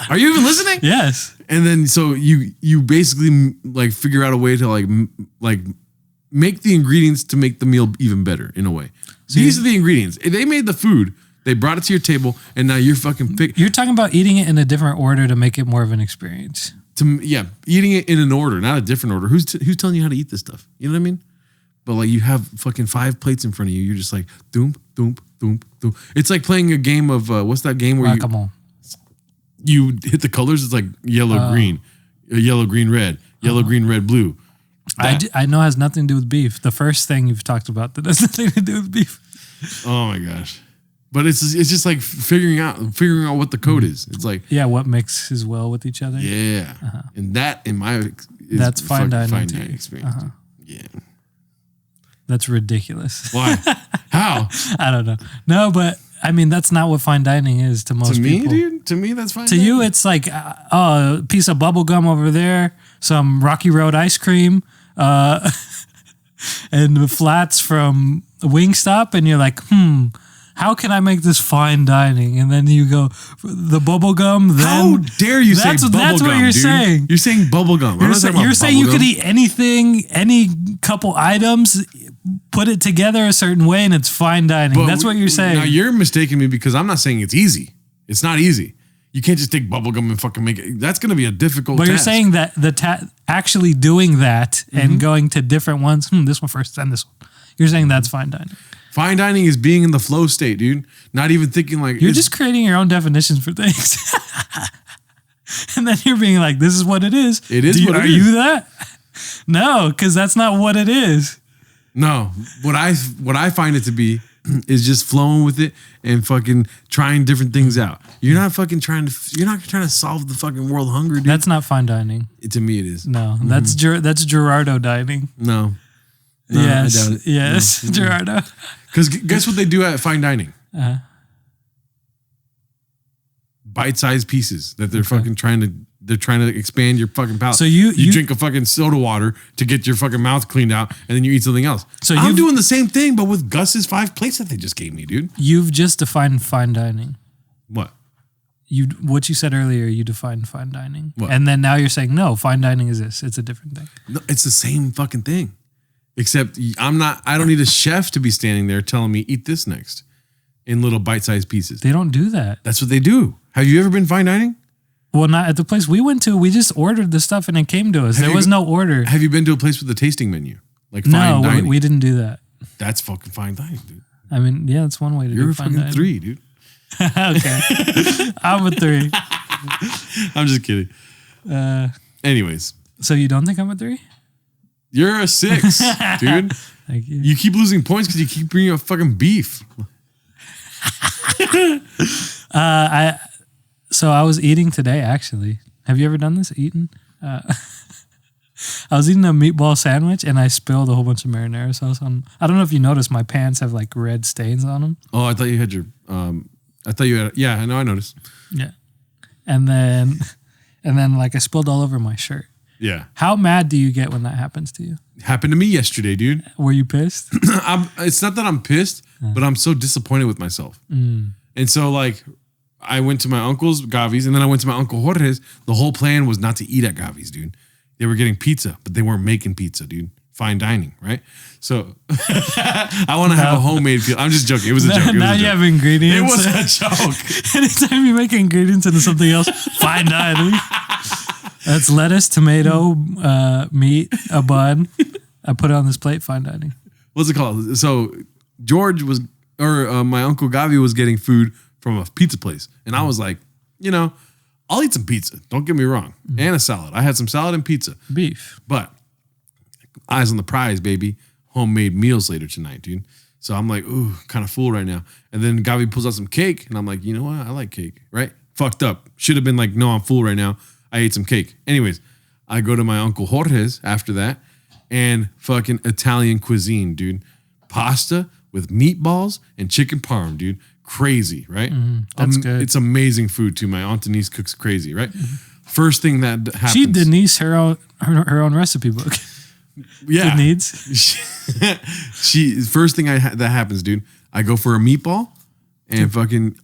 Are you even listening? Yes. And then so you basically like figure out a way to like make the ingredients to make the meal even better in a way. So these are the ingredients. They made the food, they brought it to your table, and now you're fucking You're talking about eating it in a different order to make it more of an experience. Eating it in an order, not a different order. Who's telling you how to eat this stuff? You know what I mean? But like you have fucking 5 plates in front of you. You're just like doom, doom, doom, doom. It's like playing a game of what's that game where you hit the colors? It's like yellow, green, yellow, green, red, yellow, green, red, blue. I know it has nothing to do with beef. The first thing you've talked about that has nothing to do with beef. Oh my gosh. But it's just like figuring out what the code is. It's like what mixes well with each other. Yeah, and that in my that's fine dining experience. Yeah, that's ridiculous. Why? How? I don't know. No, but I mean that's not what fine dining is to most people. To me, dude. To me, that's fine. To you, it's like a piece of bubble gum over there, some Rocky Road ice cream, and the flats from Wingstop, and you're like, how can I make this fine dining? And then you go, the bubble gum, then... How dare you say bubble gum, That's what you're saying. You're saying bubble gum. You're saying you could eat anything, any couple items, put it together a certain way, and it's fine dining. But that's what you're saying. Now, you're mistaking me because I'm not saying it's easy. It's not easy. You can't just take bubble gum and fucking make it. That's going to be a difficult task. But you're saying that actually doing that and going to different ones, this one first, then this one. You're saying that's fine dining. Fine dining is being in the flow state, dude. Not even thinking like... You're just creating your own definitions for things. And then you're being like, this is what it is. It is what it is. Are you that? No, because that's not what it is. No. What I find it to be is just flowing with it and fucking trying different things out. You're not trying to solve the fucking world hunger, dude. That's not fine dining. To me it is. No, that's Gerardo dining. No. Yes. I doubt it. Yes, no. Gerardo. Because guess what they do at fine dining? Bite-sized pieces that they're fucking trying to expand your fucking palate. So you drink a fucking soda water to get your fucking mouth cleaned out, and then you eat something else. So I'm doing the same thing, but with Gus's 5 plates that they just gave me, dude. You've just defined fine dining. What? What you said earlier, you defined fine dining. What? And then now you're saying, no, fine dining is this. It's a different thing. No, it's the same fucking thing. Except I don't need a chef to be standing there telling me, eat this next in little bite-sized pieces. They don't do that. That's what they do. Have you ever been fine dining? Well, not at the place we went to. We just ordered the stuff and it came to us. There was no order. Have you been to a place with a tasting menu? Like fine dining? No, we didn't do that. That's fucking fine dining, dude. I mean, yeah, that's one way to do fine dining. You're a fucking 3, dude. Okay. I'm a 3. I'm just kidding. Anyways. So you don't think I'm a 3? You're a 6, dude. Thank you. You keep losing points because you keep bringing up fucking beef. So I was eating today, actually. Have you ever done this, eaten? I was eating a meatball sandwich and I spilled a whole bunch of marinara sauce on. I don't know if you noticed, my pants have like red stains on them. Oh, I thought you had your. Yeah, I know, I noticed. Yeah, and then like I spilled all over my shirt. Yeah. How mad do you get when that happens to you? It happened to me yesterday, dude. Were you pissed? It's not that I'm pissed, but I'm so disappointed with myself. And so like I went to my uncle's Gavi's and then I went to my uncle Jorge's. The whole plan was not to eat at Gavi's, dude. They were getting pizza, but they weren't making pizza, dude. fine dining, right? So I want to have a homemade pizza. I'm just joking. It was a joke. Now you have ingredients. It was a joke. Anytime you make ingredients into something else, fine dining. That's lettuce, tomato, meat, a bun. I put it on this plate, fine dining. What's it called? So George was, or my Uncle Gavi was getting food from a pizza place. And I was like, I'll eat some pizza. Don't get me wrong. And a salad. I had some salad and pizza. Beef. But eyes on the prize, baby. Homemade meals later tonight, dude. So I'm like, ooh, kind of full right now. And then Gavi pulls out some cake. And I'm like, you know what? I like cake, right? Fucked up. Should have been like, no, I'm full right now. I ate some cake. Anyways, I go to my Uncle Jorge's after that. And fucking Italian cuisine, dude. Pasta with meatballs and chicken parm, dude. Crazy, right? That's good. It's amazing food too. My Aunt Denise cooks crazy, right? First thing that happens. She Denise her own recipe book. Yeah. Good needs. She first thing that happens, dude. I go for a meatball and fucking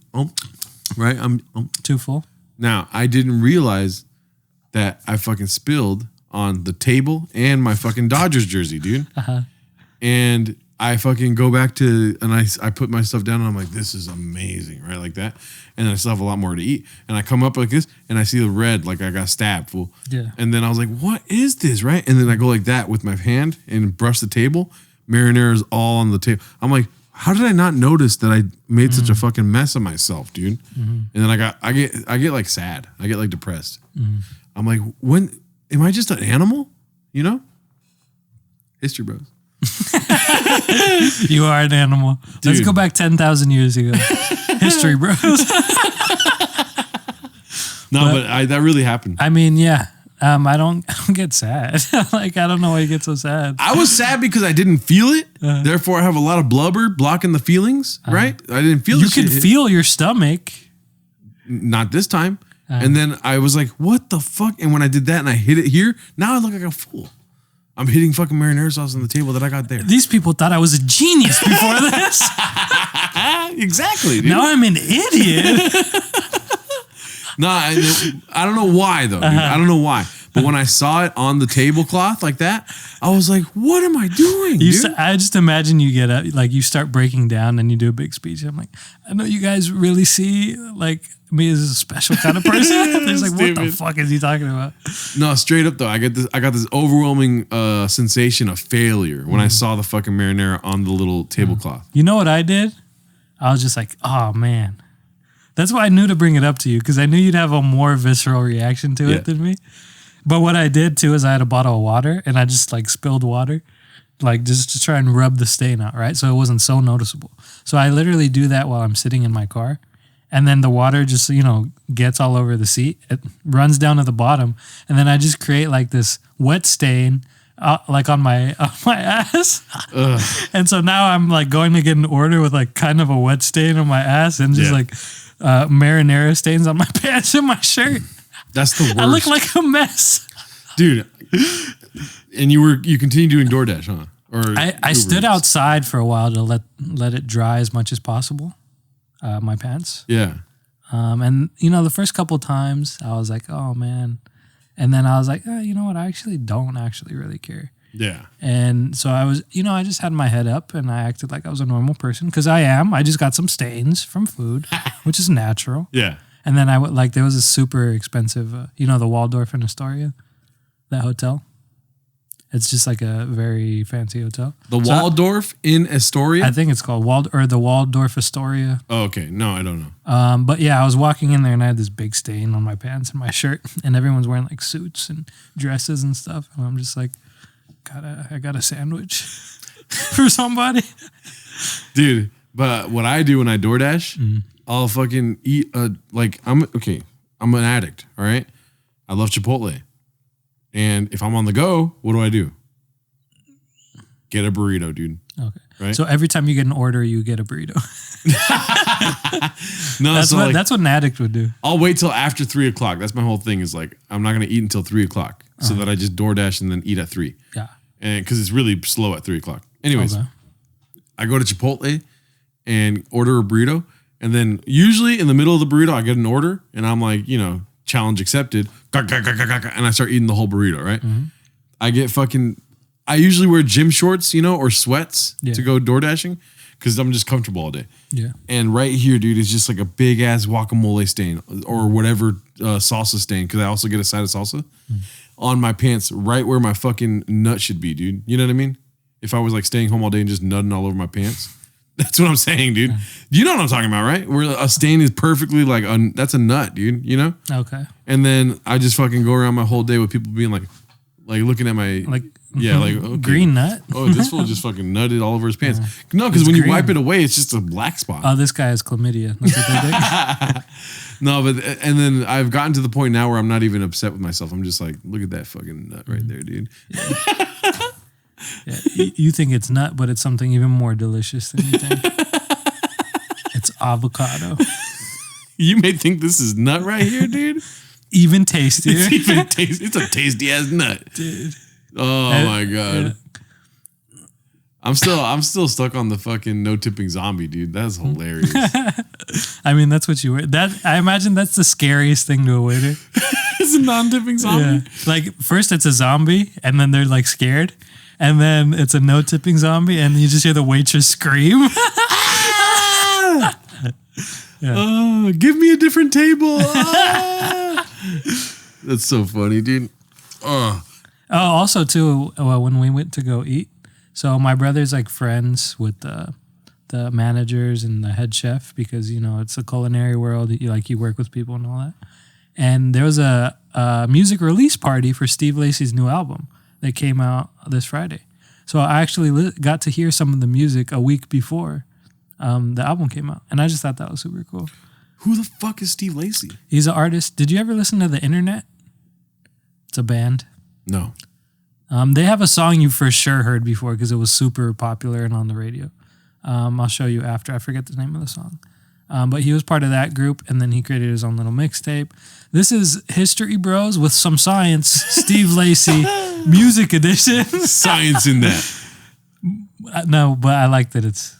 right. I'm too full. Now I didn't realize that I fucking spilled on the table and my fucking Dodgers jersey, dude. And I fucking go back to, and I put my stuff down and I'm like, this is amazing, right? Like that. And then I still have a lot more to eat. And I come up like this and I see the red, like I got stabbed, fool. Yeah. And then I was like, what is this, right? And then I go like that with my hand and brush the table. Marinara's all on the table. I'm like, how did I not notice that I made such a fucking mess of myself, dude? And then I get like sad. I get like depressed. I'm like, when am I just an animal? History bros. You are an animal. Dude. Let's go back 10,000 years ago. History, bros. But that really happened. I mean, yeah. I don't get sad. Like, I don't know why you get so sad. I was sad because I didn't feel it. Therefore, I have a lot of blubber blocking the feelings, right? I didn't feel it. You can feel your stomach. Not this time. And then I was like, what the fuck? And when I did that and I hit it here, now I look like a fool. I'm hitting fucking marinara sauce on the table that I got there. These people thought I was a genius before this. Exactly, dude. Now I'm an idiot. No, I don't know why, though. Dude. I don't know why. But when I saw it on the tablecloth like that, I was like, what am I doing, dude? I just imagine you get up, like you start breaking down and you do a big speech. I'm like, I know you guys really see like me as a special kind of person. There's like, what the fuck is he talking about? No, straight up though, I got this overwhelming sensation of failure when I saw the fucking marinara on the little tablecloth. You know what I did? I was just like, oh man. That's why I knew to bring it up to you, because I knew you'd have a more visceral reaction to it than me. But what I did too is I had a bottle of water and I just like spilled water, like just to try and rub the stain out, right? So it wasn't so noticeable. So I literally do that while I'm sitting in my car. And then the water just, gets all over the seat. It runs down to the bottom. And then I just create like this wet stain like on my ass. And so now I'm like going to get an order with like kind of a wet stain on my ass and just like marinara stains on my pants and my shirt. That's the worst. I look like a mess. Dude. And you continued doing DoorDash, huh? Or I stood outside for a while to let it dry as much as possible. My pants. Yeah. And the first couple times I was like, oh man. And then I was like, you know what? I actually don't really care. Yeah. And so I was, I just had my head up and I acted like I was a normal person, because I am. I just got some stains from food, which is natural. Yeah. And then there was a super expensive, the Waldorf in Astoria, that hotel. It's just like a very fancy hotel. The Waldorf in Astoria? I think it's called the Waldorf Astoria. Oh, okay. No, I don't know. But yeah, I was walking in there and I had this big stain on my pants and my shirt, and everyone's wearing like suits and dresses and stuff. And I'm just like, I got a sandwich for somebody. Dude, but what I do when I DoorDash, I'll fucking eat I'm an addict, all right? I love Chipotle. And if I'm on the go, what do? Get a burrito, dude. Okay. Right? So every time you get an order, you get a burrito. No, that's what an addict would do. I'll wait till after 3:00. That's my whole thing, is like, I'm not going to eat until 3:00 so that I just DoorDash and then eat at 3. Yeah. And because it's really slow at 3:00. Anyways, I go to Chipotle and order a burrito. And then usually in the middle of the burrito, I get an order and I'm like, challenge accepted. And I start eating the whole burrito, right? I I usually wear gym shorts, or sweats Yeah. to go door dashing because I'm just comfortable all day. Yeah. And right here, dude, is just like a big ass guacamole stain or whatever salsa stain because I also get a side of salsa on my pants right where my fucking nut should be, dude. You know what I mean? If I was like staying home all day and just nutting all over my pants. That's what I'm saying, dude. You know what I'm talking about, right? Where a stain is perfectly like, that's a nut, dude, Okay. And then I just fucking go around my whole day with people being like looking at my, okay. Green nut. Oh, this fool just fucking nutted all over his pants. No, because when you wipe it away, it's just a black spot. Oh, this guy has chlamydia. That's what they think. No, and then I've gotten to the point now where I'm not even upset with myself. I'm just like, look at that fucking nut right there, dude. Yeah, you think it's nut, but it's something even more delicious than you think. It's avocado. You may think this is nut right here, dude. Even tastier. It's a tasty ass nut, dude. Oh my god. Yeah. I'm still stuck on the fucking no tipping zombie, dude. That's hilarious. I mean, that's what you wear. I imagine that's the scariest thing to a waiter. It's a non-tipping zombie. Yeah. Like first it's a zombie, and then they're like scared. And then it's a no tipping zombie, and you just hear the waitress scream. Yeah. Give me a different table. That's so funny, dude. Also too, when we went to go eat, so my brother's like friends with the managers and the head chef because it's a culinary world. You work with people and all that. And there was a music release party for Steve Lacy's new album that came out this Friday. So I actually got to hear some of the music a week before the album came out. And I just thought that was super cool. Who the fuck is Steve Lacy? He's an artist. Did you ever listen to The Internet? It's a band. No. They have a song you for sure heard before because it was super popular and on the radio. I'll show you after. I forget the name of the song. But he was part of that group, and then he created his own little mixtape. This is History Bros with some science. Steve Lacy, Music Edition. Science in that. No, but I like that it's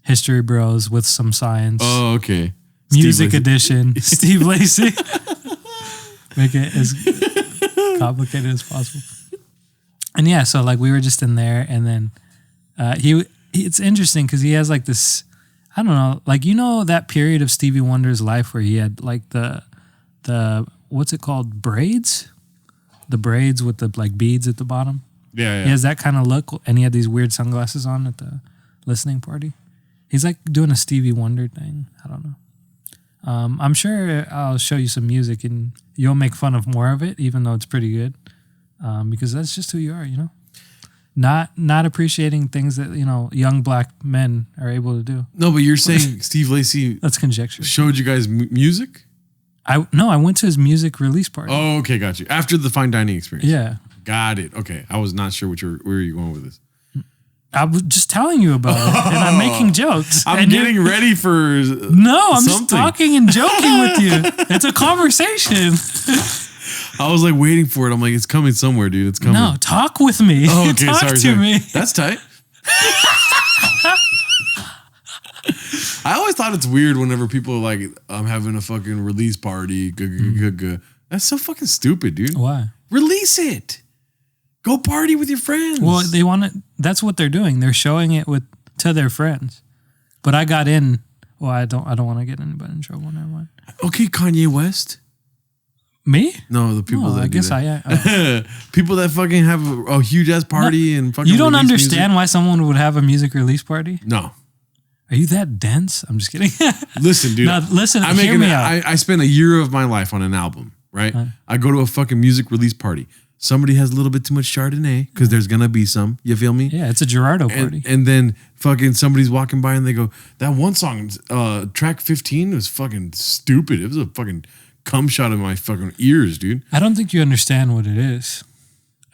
History Bros with some science. Oh, okay. Music Edition. Steve Lacy. Make it as complicated as possible. And yeah, so we were just in there, and then it's interesting because he has this. I don't know, that period of Stevie Wonder's life where he had the what's it called, braids? The braids with the beads at the bottom. Yeah. He has that kind of look, and he had these weird sunglasses on at the listening party. He's doing a Stevie Wonder thing. I don't know. I'm sure I'll show you some music and you'll make fun of more of it, even though it's pretty good. Because that's just who you are, Not appreciating things that young black men are able to do. No, but you're saying Steve Lacy. That's conjecture. Showed you guys music? I went to his music release party. Oh, okay, got you. After the fine dining experience. Yeah, got it. Okay, I was not sure where you're going with this. I was just telling you about it, and I'm making jokes. I'm getting ready for no. I'm just talking and joking with you. It's a conversation. I was waiting for it. I'm it's coming somewhere, dude. It's coming. No, talk with me. Oh, okay, talk to me. That's tight. I always thought it's weird whenever people are I'm having a fucking release party. That's so fucking stupid, dude. Why? Release it. Go party with your friends. Well, they want it. That's what they're doing. They're showing it to their friends. But I got in. Well, I don't want to get anybody in trouble. Never mind. Okay, Kanye West. Me? No, the people that I guess I am. People that fucking have a huge ass party and fucking. You don't understand why someone would have a music release party? No. Are you that dense? I'm just kidding. Listen, dude. No, listen, hear me out. I spent a year of my life on an album, right? I go to a fucking music release party. Somebody has a little bit too much Chardonnay because there's going to be some. You feel me? Yeah, it's a Gerardo party. And then fucking somebody's walking by and they go, that one song, track 15 was fucking stupid. It was a fucking cum shot in my fucking ears, dude. I don't think you understand what it is.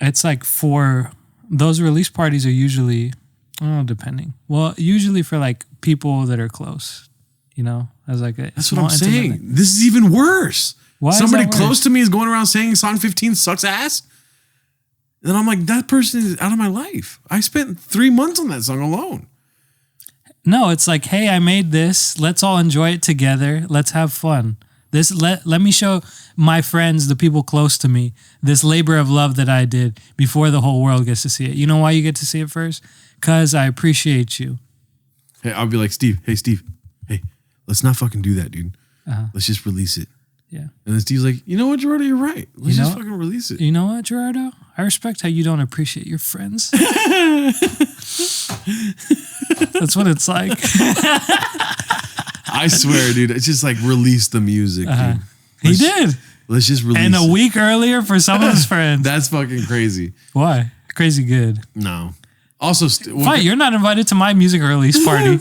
It's for those release parties are usually, depending. Well, usually for people that are close, as a That's what I'm saying. This is even worse. Why Somebody is that close worse? to me is going around saying song 15 sucks ass. And I'm that person is out of my life. I spent 3 months on that song alone. No, it's hey, I made this. Let's all enjoy it together. Let's have fun. Let me show my friends, the people close to me, this labor of love that I did before the whole world gets to see it. You know why you get to see it first? Because I appreciate you. Hey, I'll be like, Steve, hey, let's not fucking do that, dude. Let's just release it. Yeah. And then Steve's like, you know what, Gerardo, you're right. Let's just fucking release it. You know what, Gerardo? I respect how you don't appreciate your friends. That's what it's like. I swear, dude. It's just like release the music, dude. He did. Let's just release And a week earlier for some of his friends. That's fucking crazy. Why? Crazy good. No. Also, Fight, you're not invited to my music release party.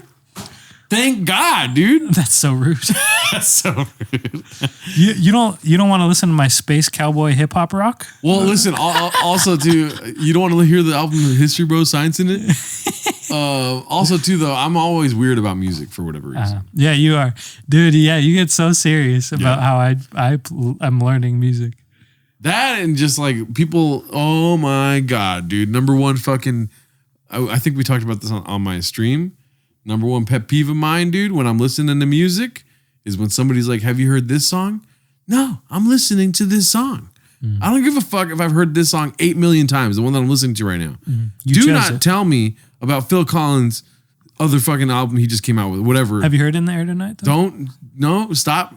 Thank God, dude. That's so rude. That's so rude. You don't want to listen to my space cowboy hip hop rock? Well, listen. Also, too, you don't want to hear the album History Bro Science in it. Also, too, though, I'm always weird about music for whatever reason. Yeah, you are, dude. Yeah, you get so serious about how I'm learning music. That and just like people. Oh my God, dude. Number one, fucking. I think we talked about this on my stream. Number one pet peeve of mine, dude, when I'm listening to music is when somebody's like, have you heard this song? No, I'm listening to this song. I don't give a fuck if I've heard this song 8 million times, the one that I'm listening to right now. Do not tell me about Phil Collins' other fucking album he just came out with, whatever. Have you heard In the Air Tonight, though? Stop.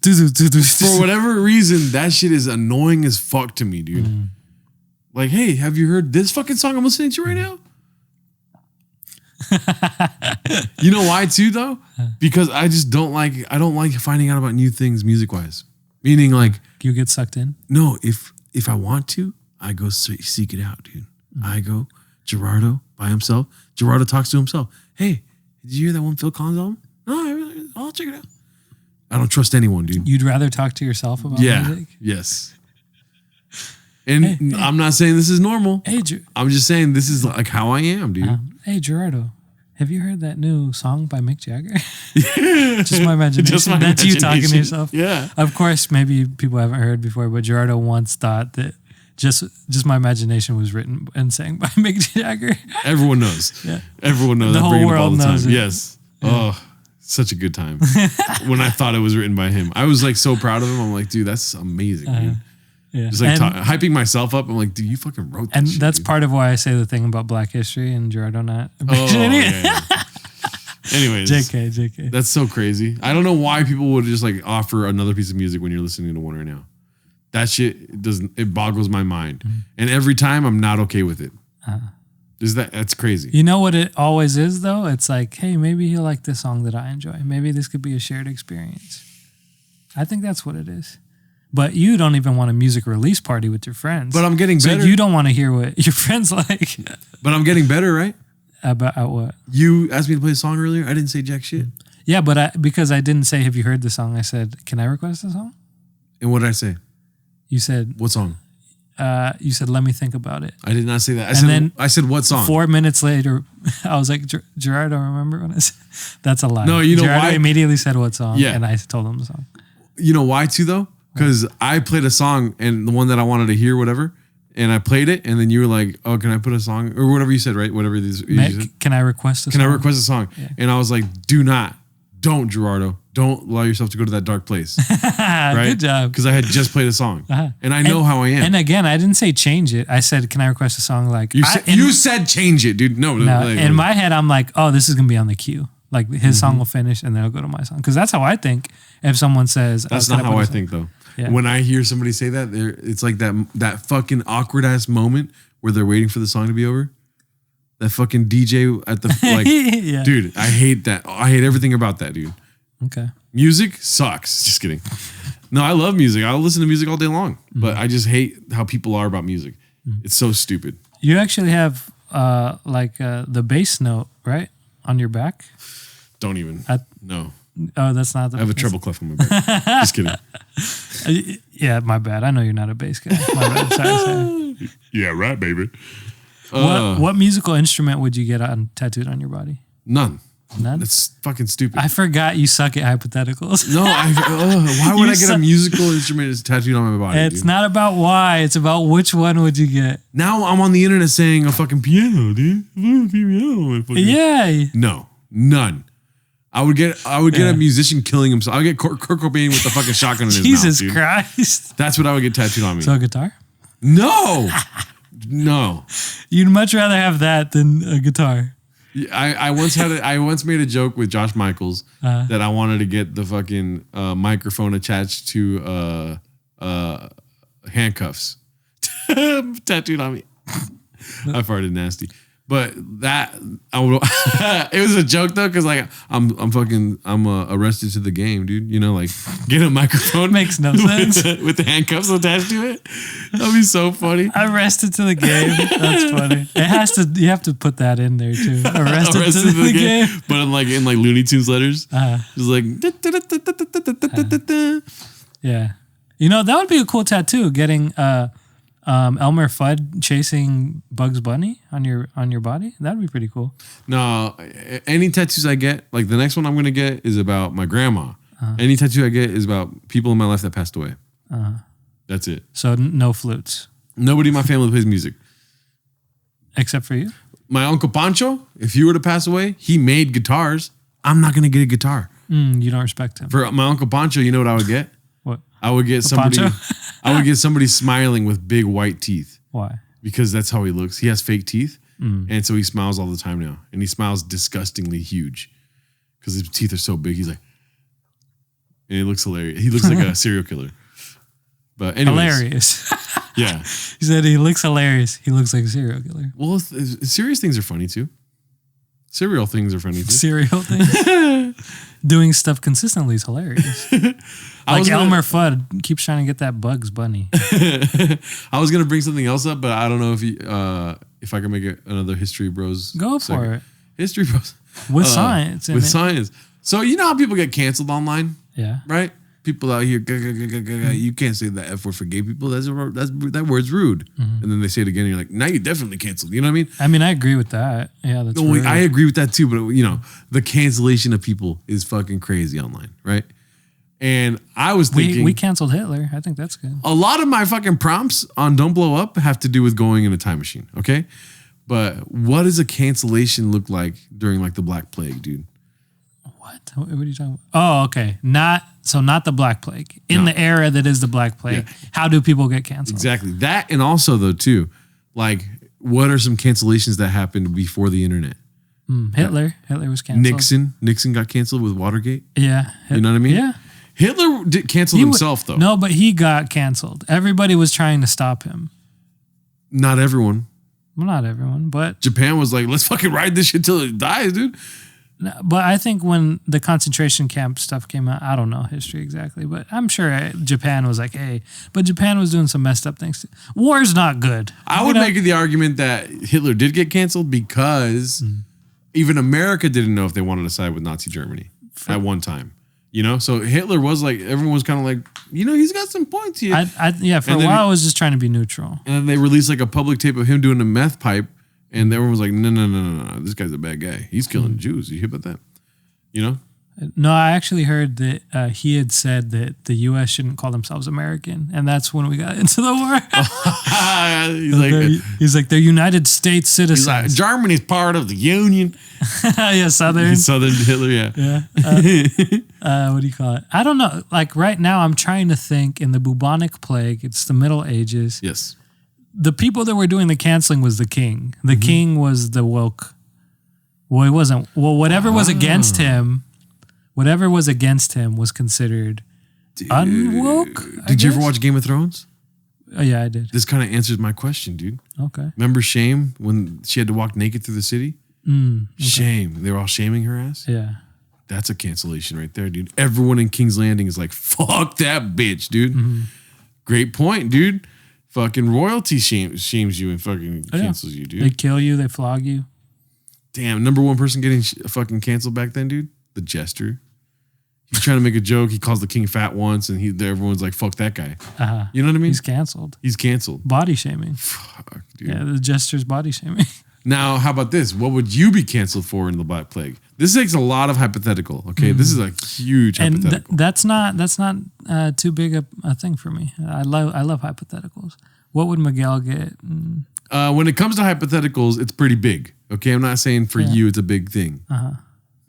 For whatever reason, that shit is annoying as fuck to me, dude. Like, hey, have you heard this fucking song I'm listening to right now? You know why too though? Because I don't like finding out about new things music wise. Meaning like you get sucked in. No, if I want to, I go seek it out, dude. I go Gerardo by himself. Gerardo talks to himself. Hey, did you hear that one Phil Collins album? No, I'll check it out. I don't trust anyone, dude. You'd rather talk to yourself about music? Yes. And I'm not saying this is normal. Hey, I'm just saying this is like how I am, dude. Hey, Gerardo, have you heard that new song by Mick Jagger? Just my imagination. That's you talking to yourself. Yeah. Of course, maybe people haven't heard before, but Gerardo once thought that just my imagination was written and sang by Mick Jagger. Everyone knows. Yeah. Everyone knows. The whole world knows it. Yes. Yeah. Oh, such a good time. When I thought it was written by him. I was like so proud of him. I'm like, dude, that's amazing, dude. Yeah. Just like hyping myself up. I'm like, dude, you fucking wrote that and shit, that's dude. part of why I say the thing about Black history and Gerardo not. Yeah. Anyways. JK. That's so crazy. I don't know why people would just like offer another piece of music when you're listening to one right now. That shit it boggles my mind. And every time I'm not okay with it. That's crazy. You know what it always is though? It's like, hey, maybe he'll like this song that I enjoy. Maybe this could be a shared experience. I think that's what it is. But you don't even want a music release party with your friends. But I'm getting better. So you don't want to hear what your friends like. But I'm getting better, right? About what? You asked me to play a song earlier. I didn't say jack shit. Yeah, but because I didn't say, have you heard the song? I said, can I request a song? And what did I say? You said... What song? You said, let me think about it. I did not say that. I said, what song? 4 minutes later, I was like, Gerardo, remember when I said... That's a lie. No, you know Gerardo why? immediately said what song, Yeah. and I told him the song. You know why too, though? Because I played a song and the one that I wanted to hear, whatever, and I played it, and then you were like, "Oh, can I put a song or whatever you said, right? Whatever these." Can I request a song? Can I request a song? Yeah. And I was like, don't, Gerardo, don't allow yourself to go to that dark place. Right? Good job. Because I had just played a song, and I know how I am. And again, I didn't say change it. I said, can I request a song like you said change it, dude? No. In my head, I'm like, oh, this is gonna be on the queue. Like his song will finish, and then I'll go to my song. Because that's how I think. If someone says, that's not how I think, though. Yeah. When I hear somebody say that, it's like that fucking awkward ass moment where they're waiting for the song to be over. That fucking DJ at the like, dude, I hate that. I hate everything about that, dude. Okay. Music sucks. Just kidding. No, I love music. I'll listen to music all day long, but I just hate how people are about music. It's so stupid. You actually have the bass note, right? On your back? Don't even. No. Oh, that's not the... I have a treble clef on my back. Just kidding. Yeah, my bad. I know you're not a bass guy. My bad. Sorry. Yeah, right, baby. What musical instrument would you get tattooed on your body? None. None? That's fucking stupid. I forgot you suck at hypotheticals. No, why would I get a musical instrument tattooed on my body? It's not about why. It's about which one would you get. Now I'm on the internet saying a fucking piano, dude. Yeah. No, none. I would get a musician killing himself. I would get Kurt Cobain with the fucking shotgun in his Jesus mouth. Jesus Christ. That's what I would get tattooed on me. So a guitar? No. No. You'd much rather have that than a guitar. I once made a joke with Josh Michaels that I wanted to get the fucking microphone attached to handcuffs tattooed on me. I farted nasty. But that it was a joke though, because like I'm arrested to the game, dude. You know, like get a microphone makes no sense with the handcuffs attached to it. That'd be so funny. Arrested to the game. That's funny. It has to. You have to put that in there too. Arrested to the game. But in like Looney Tunes letters, just like yeah. You know, that would be a cool tattoo. Getting Elmer Fudd chasing Bugs Bunny on your body. That'd be pretty cool. No, any tattoos I get, like the next one I'm gonna get is about my grandma. Any tattoo I get is about people in my life that passed away. That's it. So no flutes. Nobody in my family plays music except for you. My Uncle Pancho, if he were to pass away, he made guitars. I'm not gonna get a guitar. You don't respect him. For my Uncle Pancho, you know what I would get? What? I would get somebody. I would get somebody smiling with big white teeth. Why? Because that's how he looks. He has fake teeth, and so he smiles all the time now, and he smiles disgustingly huge because his teeth are so big. He's like, and he looks hilarious. He looks like a serial killer. But anyways, hilarious. Yeah. He said he looks hilarious. He looks like a serial killer. Well, serious things are funny too. Serial things are funny too. Serial things. Doing stuff consistently is hilarious. Like Elmer Fudd keeps trying to get that Bugs Bunny. I was gonna bring something else up, but I don't know if I can make another History Bros. Go for it. History Bros. With science. With science. So you know how people get canceled online? Yeah. Right? People out here, you can't say that F word for gay people. That word's rude. And then they say it again, and you're like, now you're definitely canceled. You know what I mean? I mean, I agree with that. Yeah, that's rude. I agree with that too, but you know, the cancellation of people is fucking crazy online, right? And I was thinking, we canceled Hitler. I think that's good. A lot of my fucking prompts on Don't Blow Up have to do with going in a time machine, okay? But what does a cancellation look like during like the Black Plague, dude? What are you talking about? Oh, okay. Not the Black Plague. In the era that is the Black Plague, how do people get canceled? Exactly. That, and also though too, like what are some cancellations that happened before the internet? Hitler was canceled. Nixon got canceled with Watergate. Yeah. You know what I mean? Yeah. Hitler canceled himself though. No, but he got canceled. Everybody was trying to stop him. Not everyone. Well, not everyone, but Japan was like, let's fucking ride this shit till it dies, dude. But I think when the concentration camp stuff came out, I don't know history exactly, but I'm sure Japan was like, hey, but Japan was doing some messed up things. War's not good. I would make the argument that Hitler did get canceled because even America didn't know if they wanted to side with Nazi Germany at one time. You know, so Hitler was like, everyone was kind of like, you know, he's got some points here. For a while I was just trying to be neutral. And then they released like a public tape of him doing a meth pipe. And everyone was like, no, this guy's a bad guy. He's killing Jews. You hear about that? You know? No, I actually heard that he had said that the U.S. shouldn't call themselves American. And that's when we got into the war. he's like, they're United States citizens. He's like, Germany's part of the Union. Yeah, Southern. Southern Hitler, yeah. Yeah. What do you call it? I don't know. Like right now, I'm trying to think in the bubonic plague, it's the Middle Ages. Yes. The people that were doing the canceling was the king. The king was the woke. Well, he wasn't. Well, whatever was against him was considered unwoke. Did you ever watch Game of Thrones? Oh, yeah, I did. This kind of answers my question, dude. Okay. Remember Shame when she had to walk naked through the city? Okay. Shame. They were all shaming her ass? Yeah. That's a cancellation right there, dude. Everyone in King's Landing is like, fuck that bitch, dude. Great point, dude. Fucking royalty shames you and fucking cancels you, dude. They kill you. They flog you. Damn, number one person getting fucking canceled back then, dude? The Jester. He's trying to make a joke. He calls the king fat once, and everyone's like, fuck that guy. You know what I mean? He's canceled. He's canceled. Body shaming. Fuck, dude. Yeah, the Jester's body shaming. Now, how about this? What would you be canceled for in the Black Plague? This takes a lot of hypothetical, okay? This is a huge hypothetical. And that's not too big a thing for me. I love hypotheticals. What would Miguel get? When it comes to hypotheticals, it's pretty big, okay? I'm not saying for you it's a big thing.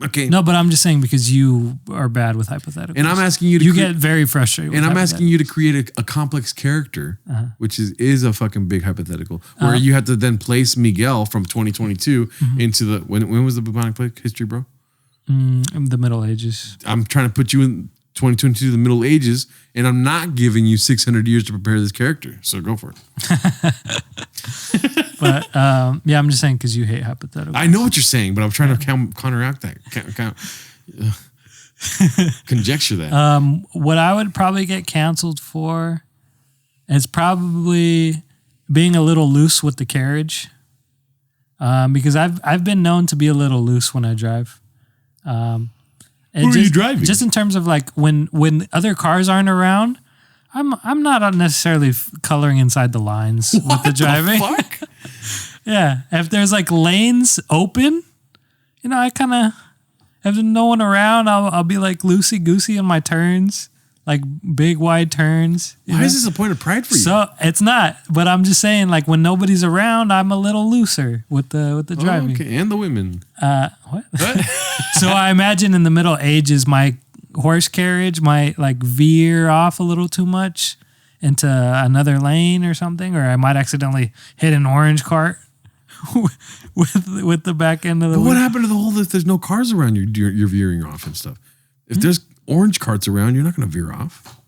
Okay. No, but I'm just saying because you are bad with hypotheticals. And I'm asking you to You get very frustrated. And I'm asking you to create a complex character, which is a fucking big hypothetical, where you have to then place Miguel from 2022 into the when was the bubonic plague history, bro? In the Middle Ages. I'm trying to put you in 2022, the Middle Ages, and I'm not giving you 600 years to prepare this character. So go for it. But yeah, I'm just saying because you hate hypotheticals. I know what you're saying, but I'm trying to counteract that. Conjecture that. What I would probably get canceled for is probably being a little loose with the carriage. Because I've been known to be a little loose when I drive. Who are you driving? Just in terms of like when other cars aren't around, I'm not necessarily coloring inside the lines with the driving. What the fuck? Yeah, if there's like lanes open, I kind of if there's no one around, I'll be like loosey goosey in my turns, like big wide turns. Why is this a point of pride for you? So it's not, but I'm just saying, like when nobody's around, I'm a little looser with the driving. Okay, and the women. What? So I imagine in the Middle Ages, my horse carriage might like veer off a little too much into another lane or something, or I might accidentally hit an orange cart with the back end of the. But what happened to the whole if there's no cars around you're veering off and stuff? If there's orange carts around, you're not going to veer off.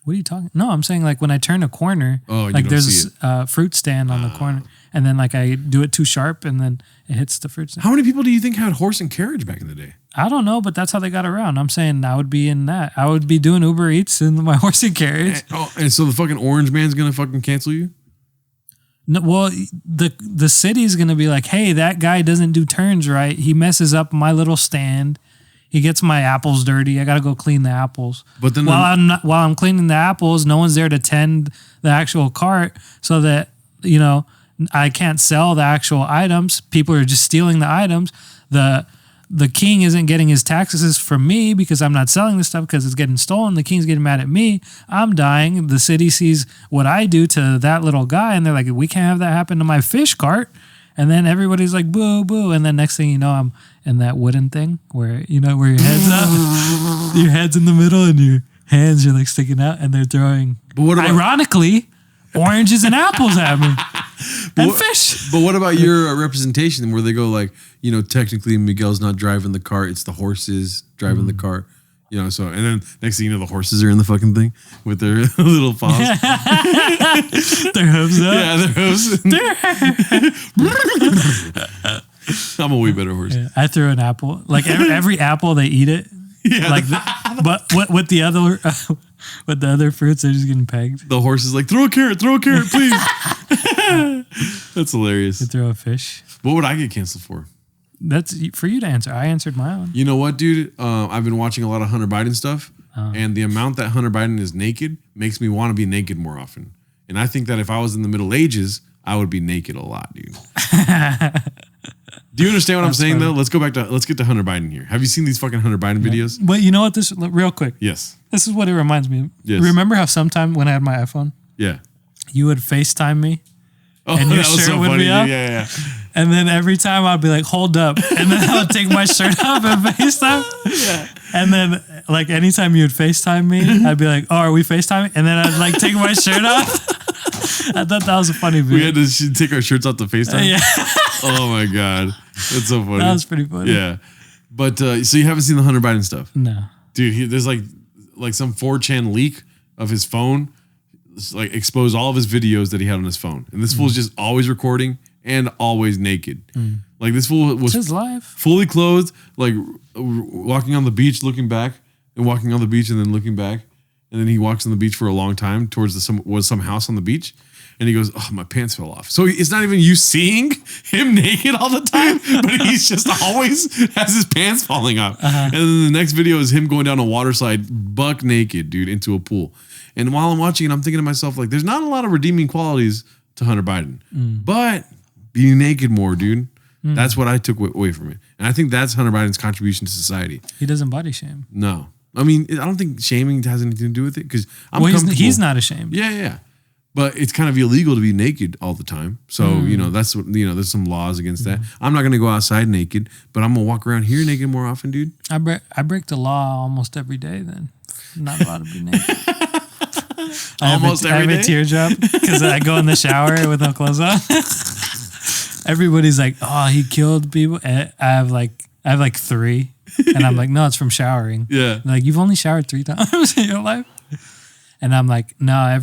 What are you talking? No, I'm saying like when I turn a corner, like there's a fruit stand on the corner, and then like I do it too sharp, and then it hits the fruit stand. How many people do you think had horse and carriage back in the day? I don't know, but that's how they got around. I'm saying I would be in that. I would be doing Uber Eats in my horse and carriage. And so the fucking orange man's going to fucking cancel you? No, well, the city's going to be like, hey, that guy doesn't do turns right. He messes up my little stand. He gets my apples dirty. I got to go clean the apples. But then while I'm cleaning the apples, no one's there to tend the actual cart so that, I can't sell the actual items. People are just stealing the items. The king isn't getting his taxes from me because I'm not selling this stuff because it's getting stolen. The king's getting mad at me. I'm dying. The city sees what I do to that little guy, and they're like, we can't have that happen to my fish cart. And then everybody's like, boo, boo. And then next thing you know, I'm in that wooden thing where, where your head's up, your head's in the middle and your hands are like sticking out and they're throwing, ironically, oranges and apples at me. And fish. But what about your representation where they go like, technically Miguel's not driving the cart, it's the horses driving the cart. So and then next thing you know, the horses are in the fucking thing with their little paws. Their hooves up. Yeah, their hooves. I'm a way better horse. Yeah, I threw an apple. Like every apple, they eat it. Yeah. But with the other fruits, they're just getting pegged. The horse is like, throw a carrot, please. That's hilarious. You throw a fish. What would I get canceled for? That's for you to answer. I answered my own. You know what, dude? I've been watching a lot of Hunter Biden stuff, and the amount that Hunter Biden is naked makes me want to be naked more often. And I think that if I was in the Middle Ages, I would be naked a lot, dude. Do you understand what I'm saying, though? Let's get to Hunter Biden here. Have you seen these fucking Hunter Biden videos? But you know what? Real quick. Yes. This is what it reminds me of. Yes. Remember how sometime when I had my iPhone? Yeah. You would FaceTime me? Oh, and your that was shirt so would funny. be up? Yeah. And then every time I'd be like, hold up. And then I would take my shirt off and FaceTime. Yeah. And then like anytime you would FaceTime me, I'd be like, oh, are we FaceTiming? And then I'd like take my shirt off. I thought that was a funny video. We had to take our shirts off to FaceTime? Yeah. Oh my God. That's so funny. That was pretty funny. Yeah. But so you haven't seen the Hunter Biden stuff? No. Dude, there's like some 4chan leak of his phone, like expose all of his videos that he had on his phone. And this fool's just always recording and always naked. Like this fool was his life. Fully clothed, like walking on the beach, looking back, and walking on the beach and then looking back. And then he walks on the beach for a long time towards some house on the beach. And he goes, oh, my pants fell off. So it's not even you seeing him naked all the time, but he's just always has his pants falling off. And then the next video is him going down a water slide, buck naked, dude, into a pool. And while I'm watching it, I'm thinking to myself, like, there's not a lot of redeeming qualities to Hunter Biden. But being naked more, dude, that's what I took away from it. And I think that's Hunter Biden's contribution to society. He doesn't body shame. No. I mean, I don't think shaming has anything to do with it because he's not ashamed. Yeah. But it's kind of illegal to be naked all the time. So, that's what, there's some laws against that. I'm not going to go outside naked, but I'm going to walk around here naked more often, dude. I break the law almost every day then. I'm not allowed to be naked. I have a teardrop because I go in the shower with no clothes on. Everybody's like, oh, he killed people. I have like 3. And I'm like, no, it's from showering. Yeah. They're like, you've only showered 3 times in your life? And I'm like, no,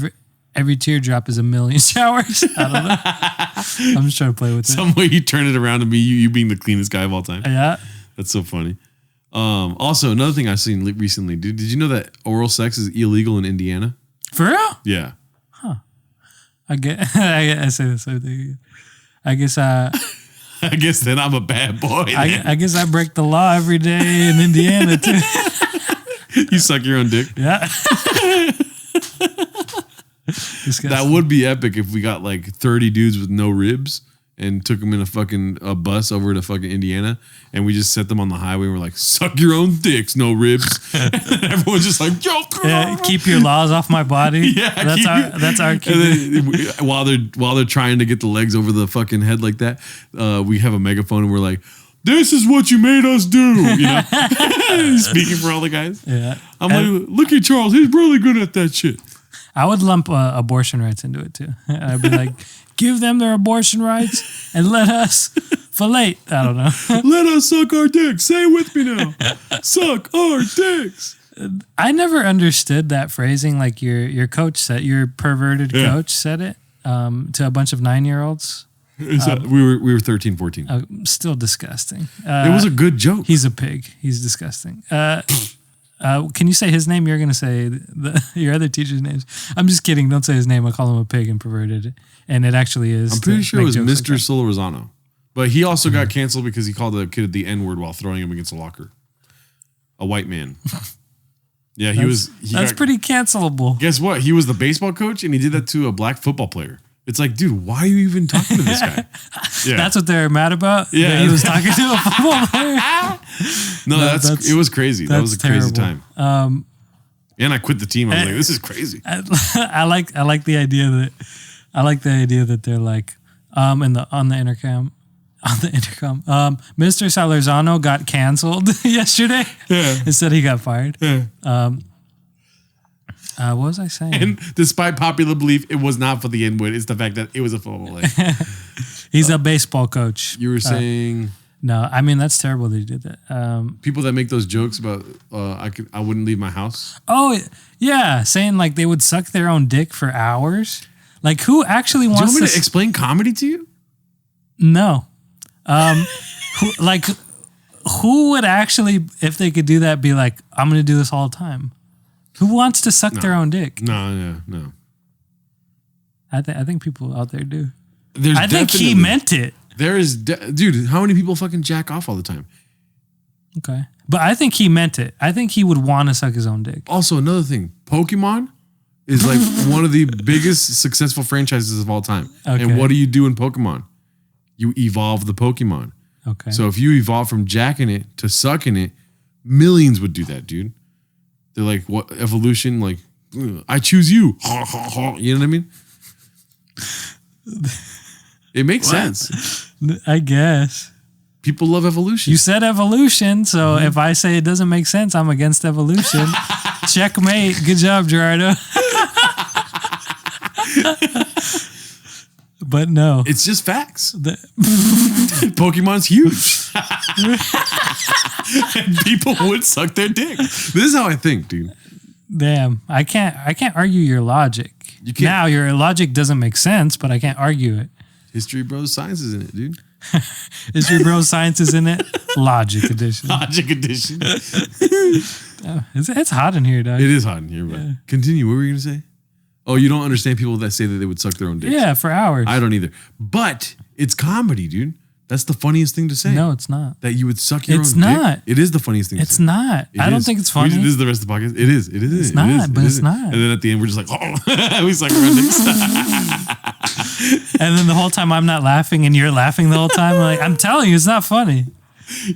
every teardrop is a million showers. I don't know. I'm just trying to play with it. Some way you turn it around to me, you being the cleanest guy of all time. Yeah. That's so funny. Also, another thing I've seen recently, dude, did you know that oral sex is illegal in Indiana? For real? Yeah. Huh. I say the same thing. I guess then I'm a bad boy. I guess I break the law every day in Indiana too. You suck your own dick? Yeah. That would be epic if we got like 30 dudes with no ribs and took them in a bus over to fucking Indiana, and we just set them on the highway and we're like, suck your own dicks, no ribs. And everyone's just like, yo, keep your laws off my body. Yeah, that's our key. While they're trying to get the legs over the fucking head like that, we have a megaphone and we're like, this is what you made us do. Speaking for all the guys. Yeah. I'm like, look at Charles, he's really good at that shit. I would lump abortion rights into it too. I'd be like, give them their abortion rights and let us fillet. I don't know. Let us suck our dicks. Say it with me now. Suck our dicks. I never understood that phrasing. Like your coach said, your perverted coach said it to a bunch of 9-year-olds. We were 13, 14. Still disgusting. It was a good joke. He's a pig. He's disgusting. Can you say his name? You're going to say your other teacher's names. I'm just kidding. Don't say his name. I call him a pig and perverted. And it actually is. I'm pretty sure it was Mr. Solorzano. But he also got canceled because he called the kid the N-word while throwing him against a locker. A white man. Yeah, That's pretty cancelable. Guess what? He was the baseball coach and he did that to a black football player. It's like, dude, why are you even talking to this guy? Yeah. That's what they're mad about? Yeah. That he was talking to a football player? It was crazy. That was a crazy time. And I quit the team. I was like, this is crazy. I like the idea that they're like, on the intercom, Mr. Solorzano got canceled yesterday. Yeah. Instead he got fired. Yeah. What was I saying? And despite popular belief, it was not for the N-word. It's the fact that it was a football player. He's a baseball coach. You were saying... No, I mean, that's terrible that he did that. People that make those jokes about I wouldn't leave my house. Oh, yeah. Saying like they would suck their own dick for hours. Like who actually wants to... Do you want me to explain comedy to you? No. Who would actually, if they could do that, be like, I'm going to do this all the time? Who wants to suck their own dick? No. I think people out there do. I think he meant it. There is, dude, how many people fucking jack off all the time? Okay. But I think he meant it. I think he would want to suck his own dick. Also, another thing, Pokemon is like one of the biggest successful franchises of all time. Okay. And what do you do in Pokemon? You evolve the Pokemon. Okay. So if you evolve from jacking it to sucking it, millions would do that, dude. They're like, what evolution? Like, I choose you. You know what I mean? It makes sense. I guess. People love evolution. You said evolution, so if I say it doesn't make sense, I'm against evolution. Checkmate. Good job, Gerardo. But no. It's just facts. Pokemon's huge. And people would suck their dick. This is how I think, dude. Damn. I can't argue your logic. You can't. Now your logic doesn't make sense, but I can't argue it. History bros, science is in it, dude. History bros, science is in it. Logic edition. Logic edition. It's hot in here, dog. It is hot in here, but continue. What were you gonna say? Oh, you don't understand people that say that they would suck their own dicks. Yeah, for hours. I don't either. But it's comedy, dude. That's the funniest thing to say. No, it's not. That you would suck your own dick. It's not. It is the funniest thing to say. It's not. I don't think it's funny. This is the rest of the podcast. It is. It's not, but it's not. And then at the end, we're just like, oh, we suck our own dicks. And then the whole time I'm not laughing and you're laughing the whole time. I'm telling you, it's not funny.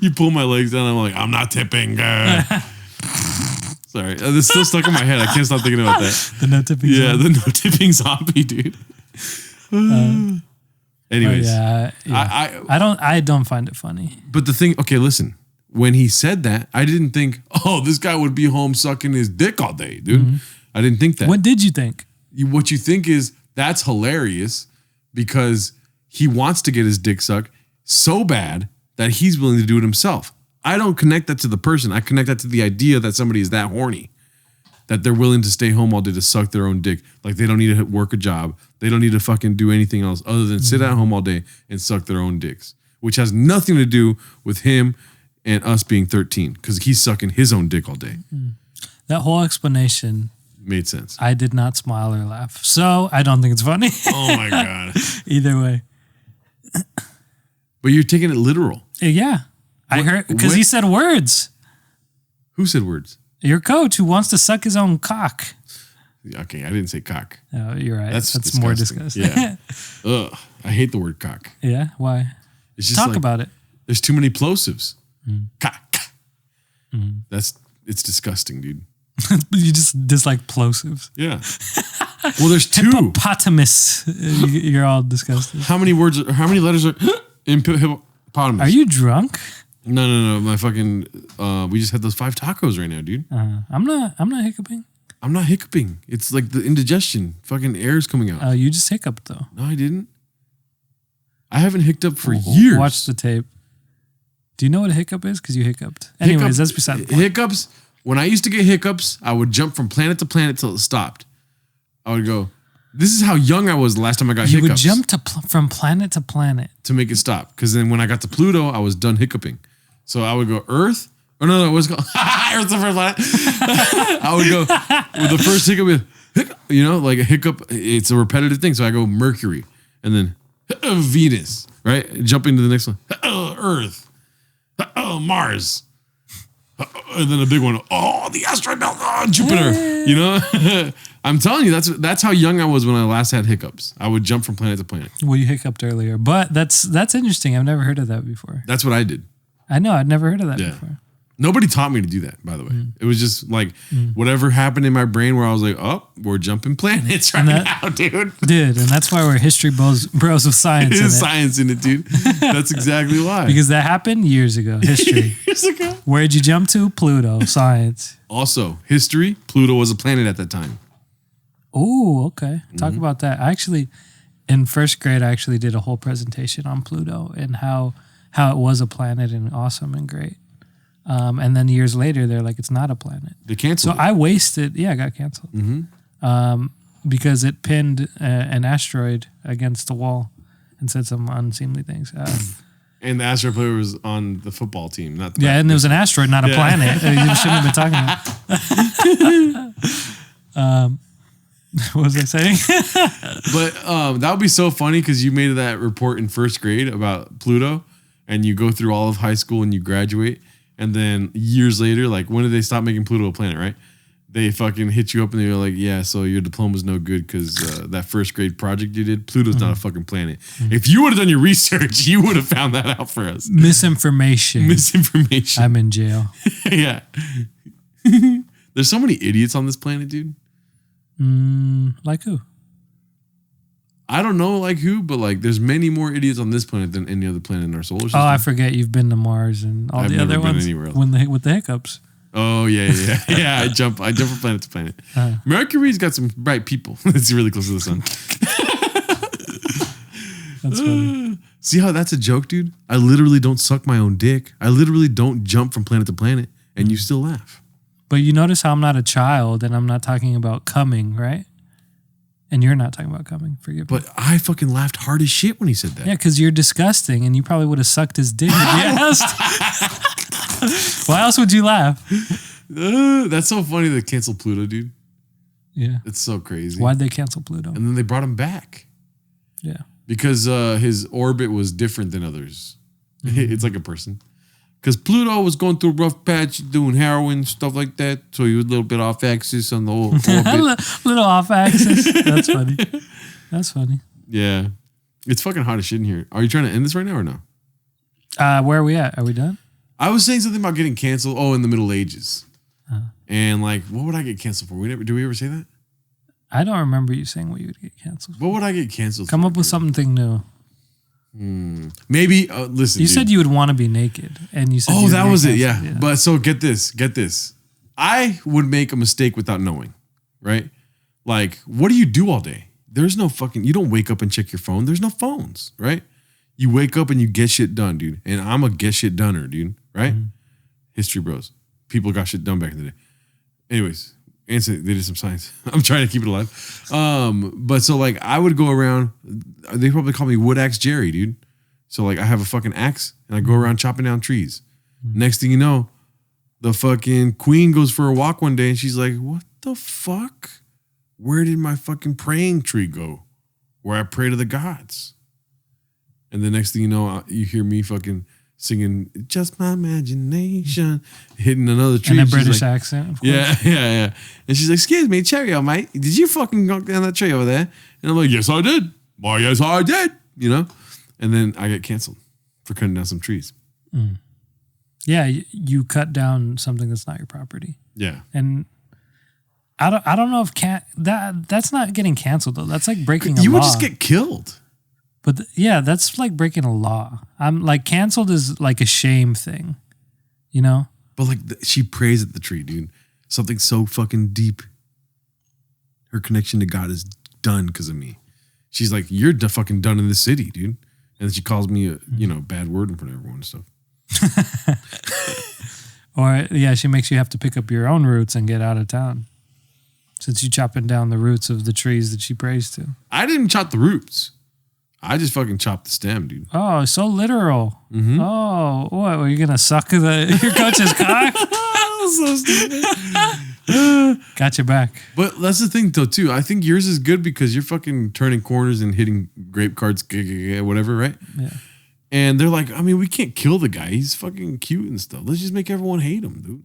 You pull my legs down. I'm like, I'm not tipping. It's Sorry. This is still stuck in my head. I can't stop thinking about that. The no tipping. Yeah, zone. the no tipping zombie, dude. Anyways. Yeah. I don't find it funny. But the thing, okay, listen. When he said that, I didn't think, oh, this guy would be home sucking his dick all day, dude. Mm-hmm. I didn't think that. What did you think? What you think is that's hilarious because he wants to get his dick sucked so bad that he's willing to do it himself. I don't connect that to the person. I connect that to the idea that somebody is that horny, that they're willing to stay home all day to suck their own dick. Like they don't need to work a job. They don't need to fucking do anything else other than sit at home all day and suck their own dicks, which has nothing to do with him and us being 13 because he's sucking his own dick all day. That whole explanation made sense. I did not smile or laugh. So I don't think it's funny. Oh my God. Either way. But you're taking it literal. Yeah. I heard because he said words. Who said words? Your coach who wants to suck his own cock. Okay, I didn't say cock. Oh, you're right. That's disgusting. more disgusting. Yeah. Ugh. I hate the word cock. Yeah. Why? It's just Talk about it. There's too many plosives. Cock. It's disgusting, dude. You just dislike plosives. Yeah. Well, there's two. Hippopotamus. You're all disgusted. How many letters are in hippopotamus? Are you drunk? No. My fucking, we just had those 5 tacos right now, dude. I'm not hiccuping. I'm not hiccuping. It's like the indigestion. Fucking air's coming out. You just hiccuped though. No, I didn't. I haven't hiccuped for years. Watch the tape. Do you know what a hiccup is? Because you hiccuped. Anyways, that's beside the point. Hiccups. When I used to get hiccups, I would jump from planet to planet till it stopped. I would go, this is how young I was the last time I got hiccups. You would jump from planet to planet. To make it stop. Because then when I got to Pluto, I was done hiccuping. So I would go Earth. Or no, what's it called? Earth's the first planet. I would go with the first hiccup, like a hiccup. It's a repetitive thing. So I go Mercury. And then Venus, right? Jumping to the next one. Earth. Mars. And then a big one. Oh, the asteroid belt. Oh, Jupiter. I'm telling you, that's how young I was when I last had hiccups. I would jump from planet to planet. Well, you hiccuped earlier, but that's interesting. I've never heard of that before. That's what I did. I know. I'd never heard of that before. Nobody taught me to do that, by the way. It was just like whatever happened in my brain where I was like, oh, we're jumping planets now, dude. Dude, and that's why we're history bros with science. There's science in it, dude. That's exactly why. Because that happened years ago. History. Years ago. Where'd you jump to? Pluto. Science. Also, history, Pluto was a planet at that time. Oh, okay. Talk about that. In first grade, I actually did a whole presentation on Pluto and how it was a planet and awesome and great. And then years later, they're like, it's not a planet. They canceled it. I wasted, it got canceled. Because it pinned an asteroid against the wall and said some unseemly things. And the asteroid player was on the football team. And it was an asteroid, not a planet. You shouldn't have been talking about. What was I saying? But that would be so funny because you made that report in first grade about Pluto and you go through all of high school and you graduate. And then years later, like when did they stop making Pluto a planet, right? They fucking hit you up and they were like, yeah, so your diploma's no good because that first grade project you did, Pluto's not a fucking planet. If you would have done your research, you would have found that out for us. Misinformation. I'm in jail. Yeah. There's so many idiots on this planet, dude. Like who? I don't know like who, but like there's many more idiots on this planet than any other planet in our solar system. Oh, I forget you've been to Mars and all the other ones with the hiccups. Oh yeah. Yeah, I jump from planet to planet. Mercury's got some bright people. It's really close to the sun. That's funny. See how that's a joke, dude? I literally don't suck my own dick. I literally don't jump from planet to planet, and you still laugh. But you notice how I'm not a child and I'm not talking about coming, right? And you're not talking about coming. Forgive me. But I fucking laughed hard as shit when he said that. Yeah, because you're disgusting and you probably would have sucked his dick if you asked. Why else would you laugh? That's so funny they canceled Pluto, dude. Yeah. It's so crazy. Why'd they cancel Pluto? And then they brought him back. Yeah. Because his orbit was different than others. It's like a person. Because Pluto was going through a rough patch, doing heroin, stuff like that. So he was a little bit off axis on the whole orbit. little off axis. That's funny. That's funny. Yeah. It's fucking hot as shit in here. Are you trying to end this right now or no? Where are we at? Are we done? I was saying something about getting canceled. Oh, in the Middle Ages. And like, what would I get canceled for? Do we ever say that? I don't remember you saying what you would get canceled for. What would I get canceled Come for? up with something new. Maybe, listen, You dude. said you would want to be naked. And you said you would that get was it. canceled. Yeah. But so get this. I would make a mistake without knowing, right? Like, what do you do all day? There's no you don't wake up and check your phone. There's no phones, right? You wake up and you get shit done, dude. And I'm a get shit doneer, dude, right? Mm-hmm. History bros. People got shit done back in the day. Anyways, they did some science. I'm trying to keep it alive. But so like I would go around, they probably call me Wood Axe Jerry, dude. So like I have a fucking axe and I go around chopping down trees. Next thing you know, the fucking queen goes for a walk one day and she's like, what the fuck? Where did my fucking praying tree go? Where I pray to the gods. And the next thing you know, you hear me fucking singing, just my imagination, hitting another tree. And a British accent, of course. Yeah. And she's like, excuse me, Cheerio, mate. Did you fucking knock down that tree over there? And I'm like, yes, I did. Why, yes, I did. You know? And then I get canceled for cutting down some trees. Yeah, you cut down something that's not your property. Yeah. And I don't know if that's not getting canceled though. That's like breaking a law. You would just get killed. But yeah, that's like breaking a law. I'm like canceled is like a shame thing, you know? But like she prays at the tree, dude. Something so fucking deep. Her connection to God is done because of me. She's like, you're fucking done in the city, dude. And then she calls me a bad word in front of everyone and stuff. Or yeah, she makes you have to pick up your own roots and get out of town. Since you chopping down the roots of the trees that she prays to. I didn't chop the roots. I just fucking chopped the stem, dude. Oh, so literal. Mm-hmm. Oh, what? Were you gonna suck your coach's cock? So stupid. Got your back. But that's the thing, though, too. I think yours is good because you're fucking turning corners and hitting grape cards, whatever, right? Yeah. And they're like, I mean, we can't kill the guy. He's fucking cute and stuff. Let's just make everyone hate him, dude.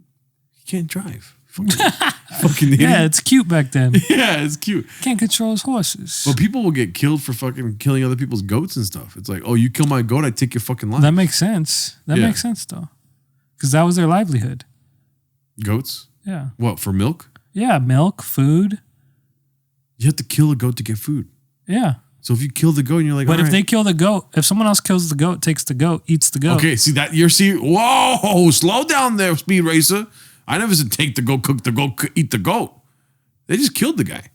He can't drive. Fucking Yeah, it's cute back then. Yeah, it's cute. Can't control his horses. But people will get killed for fucking killing other people's goats and stuff. It's like, oh, you kill my goat, I take your fucking life. That makes sense. That makes sense, though. Because that was their livelihood. Goats? Yeah. What, for milk? Yeah, milk, food. You have to kill a goat to get food. Yeah. So if you kill the goat and you're like, but if right. they kill the goat, if someone else kills the goat, takes the goat, eats the goat. Okay, see that whoa, slow down there, Speed Racer. I never said take the goat, cook the goat, eat the goat. They just killed the guy.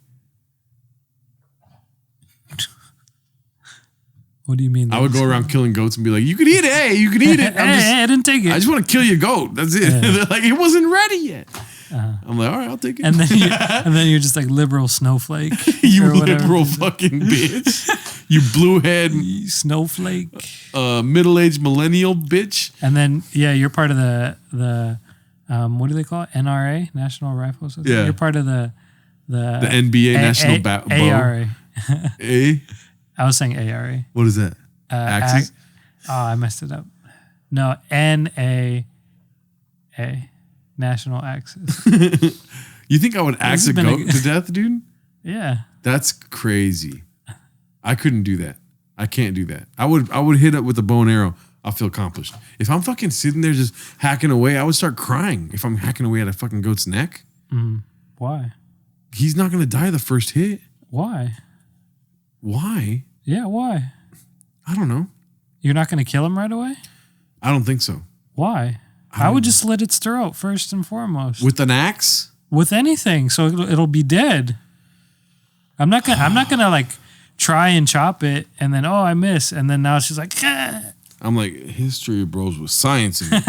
What do you mean? I would go around killing goats and be like, you could eat it. Hey, you could eat it. I didn't take it. I just want to kill your goat. That's it. Yeah. They're like, it wasn't ready yet. I'm like, all right, I'll take it. And then you're just like liberal snowflake. You or whatever. liberal fucking bitch. You blue head Snowflake. middle-aged millennial bitch. And then you're part of the what do they call it? NRA, National Rifle Association. Yeah. You're part of the NBA National Bow. ARA. A? I was saying ARA. What is that? Axis? I messed it up. No, NAA. National Axis. You think I would axe a been a- goat to death, dude? Yeah. That's crazy. I couldn't do that. I can't do that. I would hit it with a bow and arrow. I'll feel accomplished. If I'm fucking sitting there just hacking away, I would start crying if I'm hacking away at a fucking goat's neck. Why? He's not going to die the first hit. Why? Why? Yeah, why? I don't know. You're not going to kill him right away? I don't think so. Why? I would just slit its throat first and foremost. With an axe? With anything, so it'll be dead. I'm not gonna like try and chop it and then I miss and then now she's like. Ah. I'm like, history bros with science in it.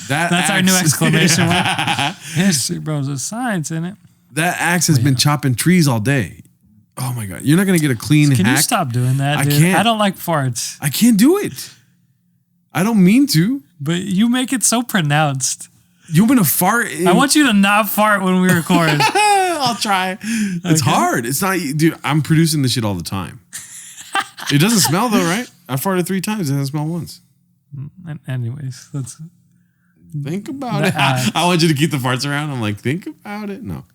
That's our new exclamation mark. History bros with science in it. That axe has been chopping trees all day. Oh my God. You're not going to get a clean Can hack. you stop doing that, dude? I can't. I don't like farts. I can't do it. I don't mean to. But you make it so pronounced. You want me to fart? I want you to not fart when we record. I'll try. It's hard. It's not, dude, I'm producing this shit all the time. It doesn't smell though, right? I farted 3 times. It doesn't smell once. Anyways, that's... Think about it. I want you to keep the farts around. I'm like, think about it. No.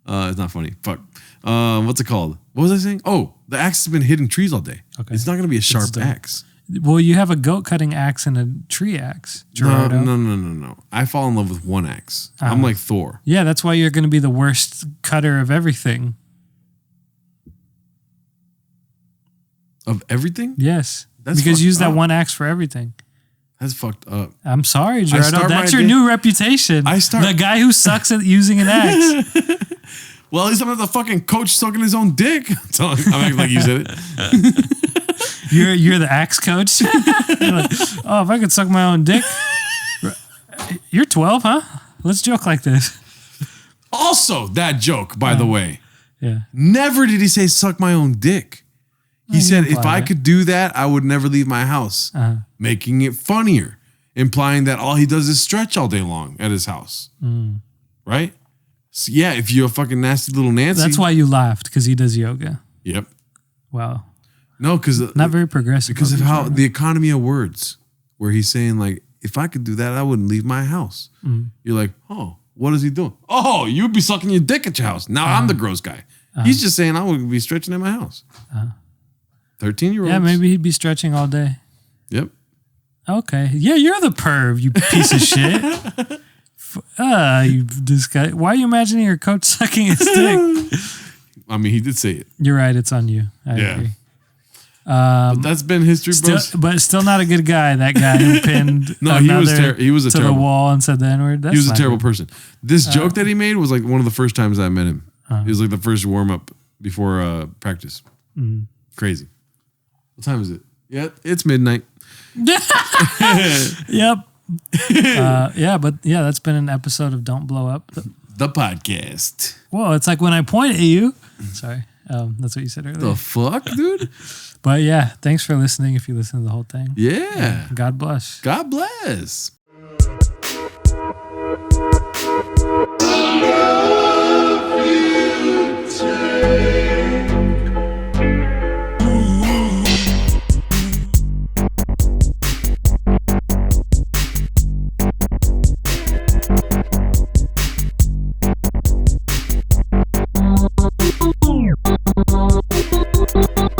It's not funny. Fuck. What's it called? What was I saying? Oh, the axe has been hitting trees all day. Okay. It's not going to be a sharp done. axe. Well, you have a goat cutting axe and a tree axe, Gerardo. No. I fall in love with one axe. I'm like Thor. Yeah, that's why you're going to be the worst cutter of everything. Of everything? Yes. That's because you use that up. one axe for everything. That's fucked up. I'm sorry, Gerardo. That's your day- new reputation. The guy who sucks at using an axe. Well, at least I'm not the fucking coach sucking his own dick. I'm acting like you said it. You're the axe coach. You're like, oh, if I could suck my own dick. You're 12, huh? Let's joke like this. Also, that joke, by the way. Yeah. Never did he say suck my own dick. He said if I it. could do that, I would never leave my house. Making it funnier. Implying that all he does is stretch all day long at his house. Right? So yeah, if you're a fucking nasty little Nancy. That's why you laughed, because he does yoga. Yep. Wow. No, because not very progressive. Because of how the economy of words, where he's saying like, if I could do that, I wouldn't leave my house. You're like, oh, what is he doing? Oh, you'd be sucking your dick at your house. Now I'm the gross guy. He's just saying I would be stretching at my house. 13-year-olds. Yeah, maybe he'd be stretching all day. Yep. Okay. Yeah, you're the perv, you piece of shit. You disgust. Why are you imagining your coach sucking his dick? I mean, he did say it. You're right. It's on you. I agree. But that's been history, bros. But still not a good guy. That guy who pinned he was a to terrible the wall and said the N-word. He was a terrible person. This joke that he made was like one of the first times I met him. It was like the first warm up before practice. Crazy. What time is it? Yeah, it's midnight. Yep. That's been an episode of Don't Blow Up. The podcast. Whoa, it's like when I point at you. Sorry. That's what you said earlier. The fuck, dude? But yeah, thanks for listening if you listen to the whole thing. Yeah. God bless. God bless.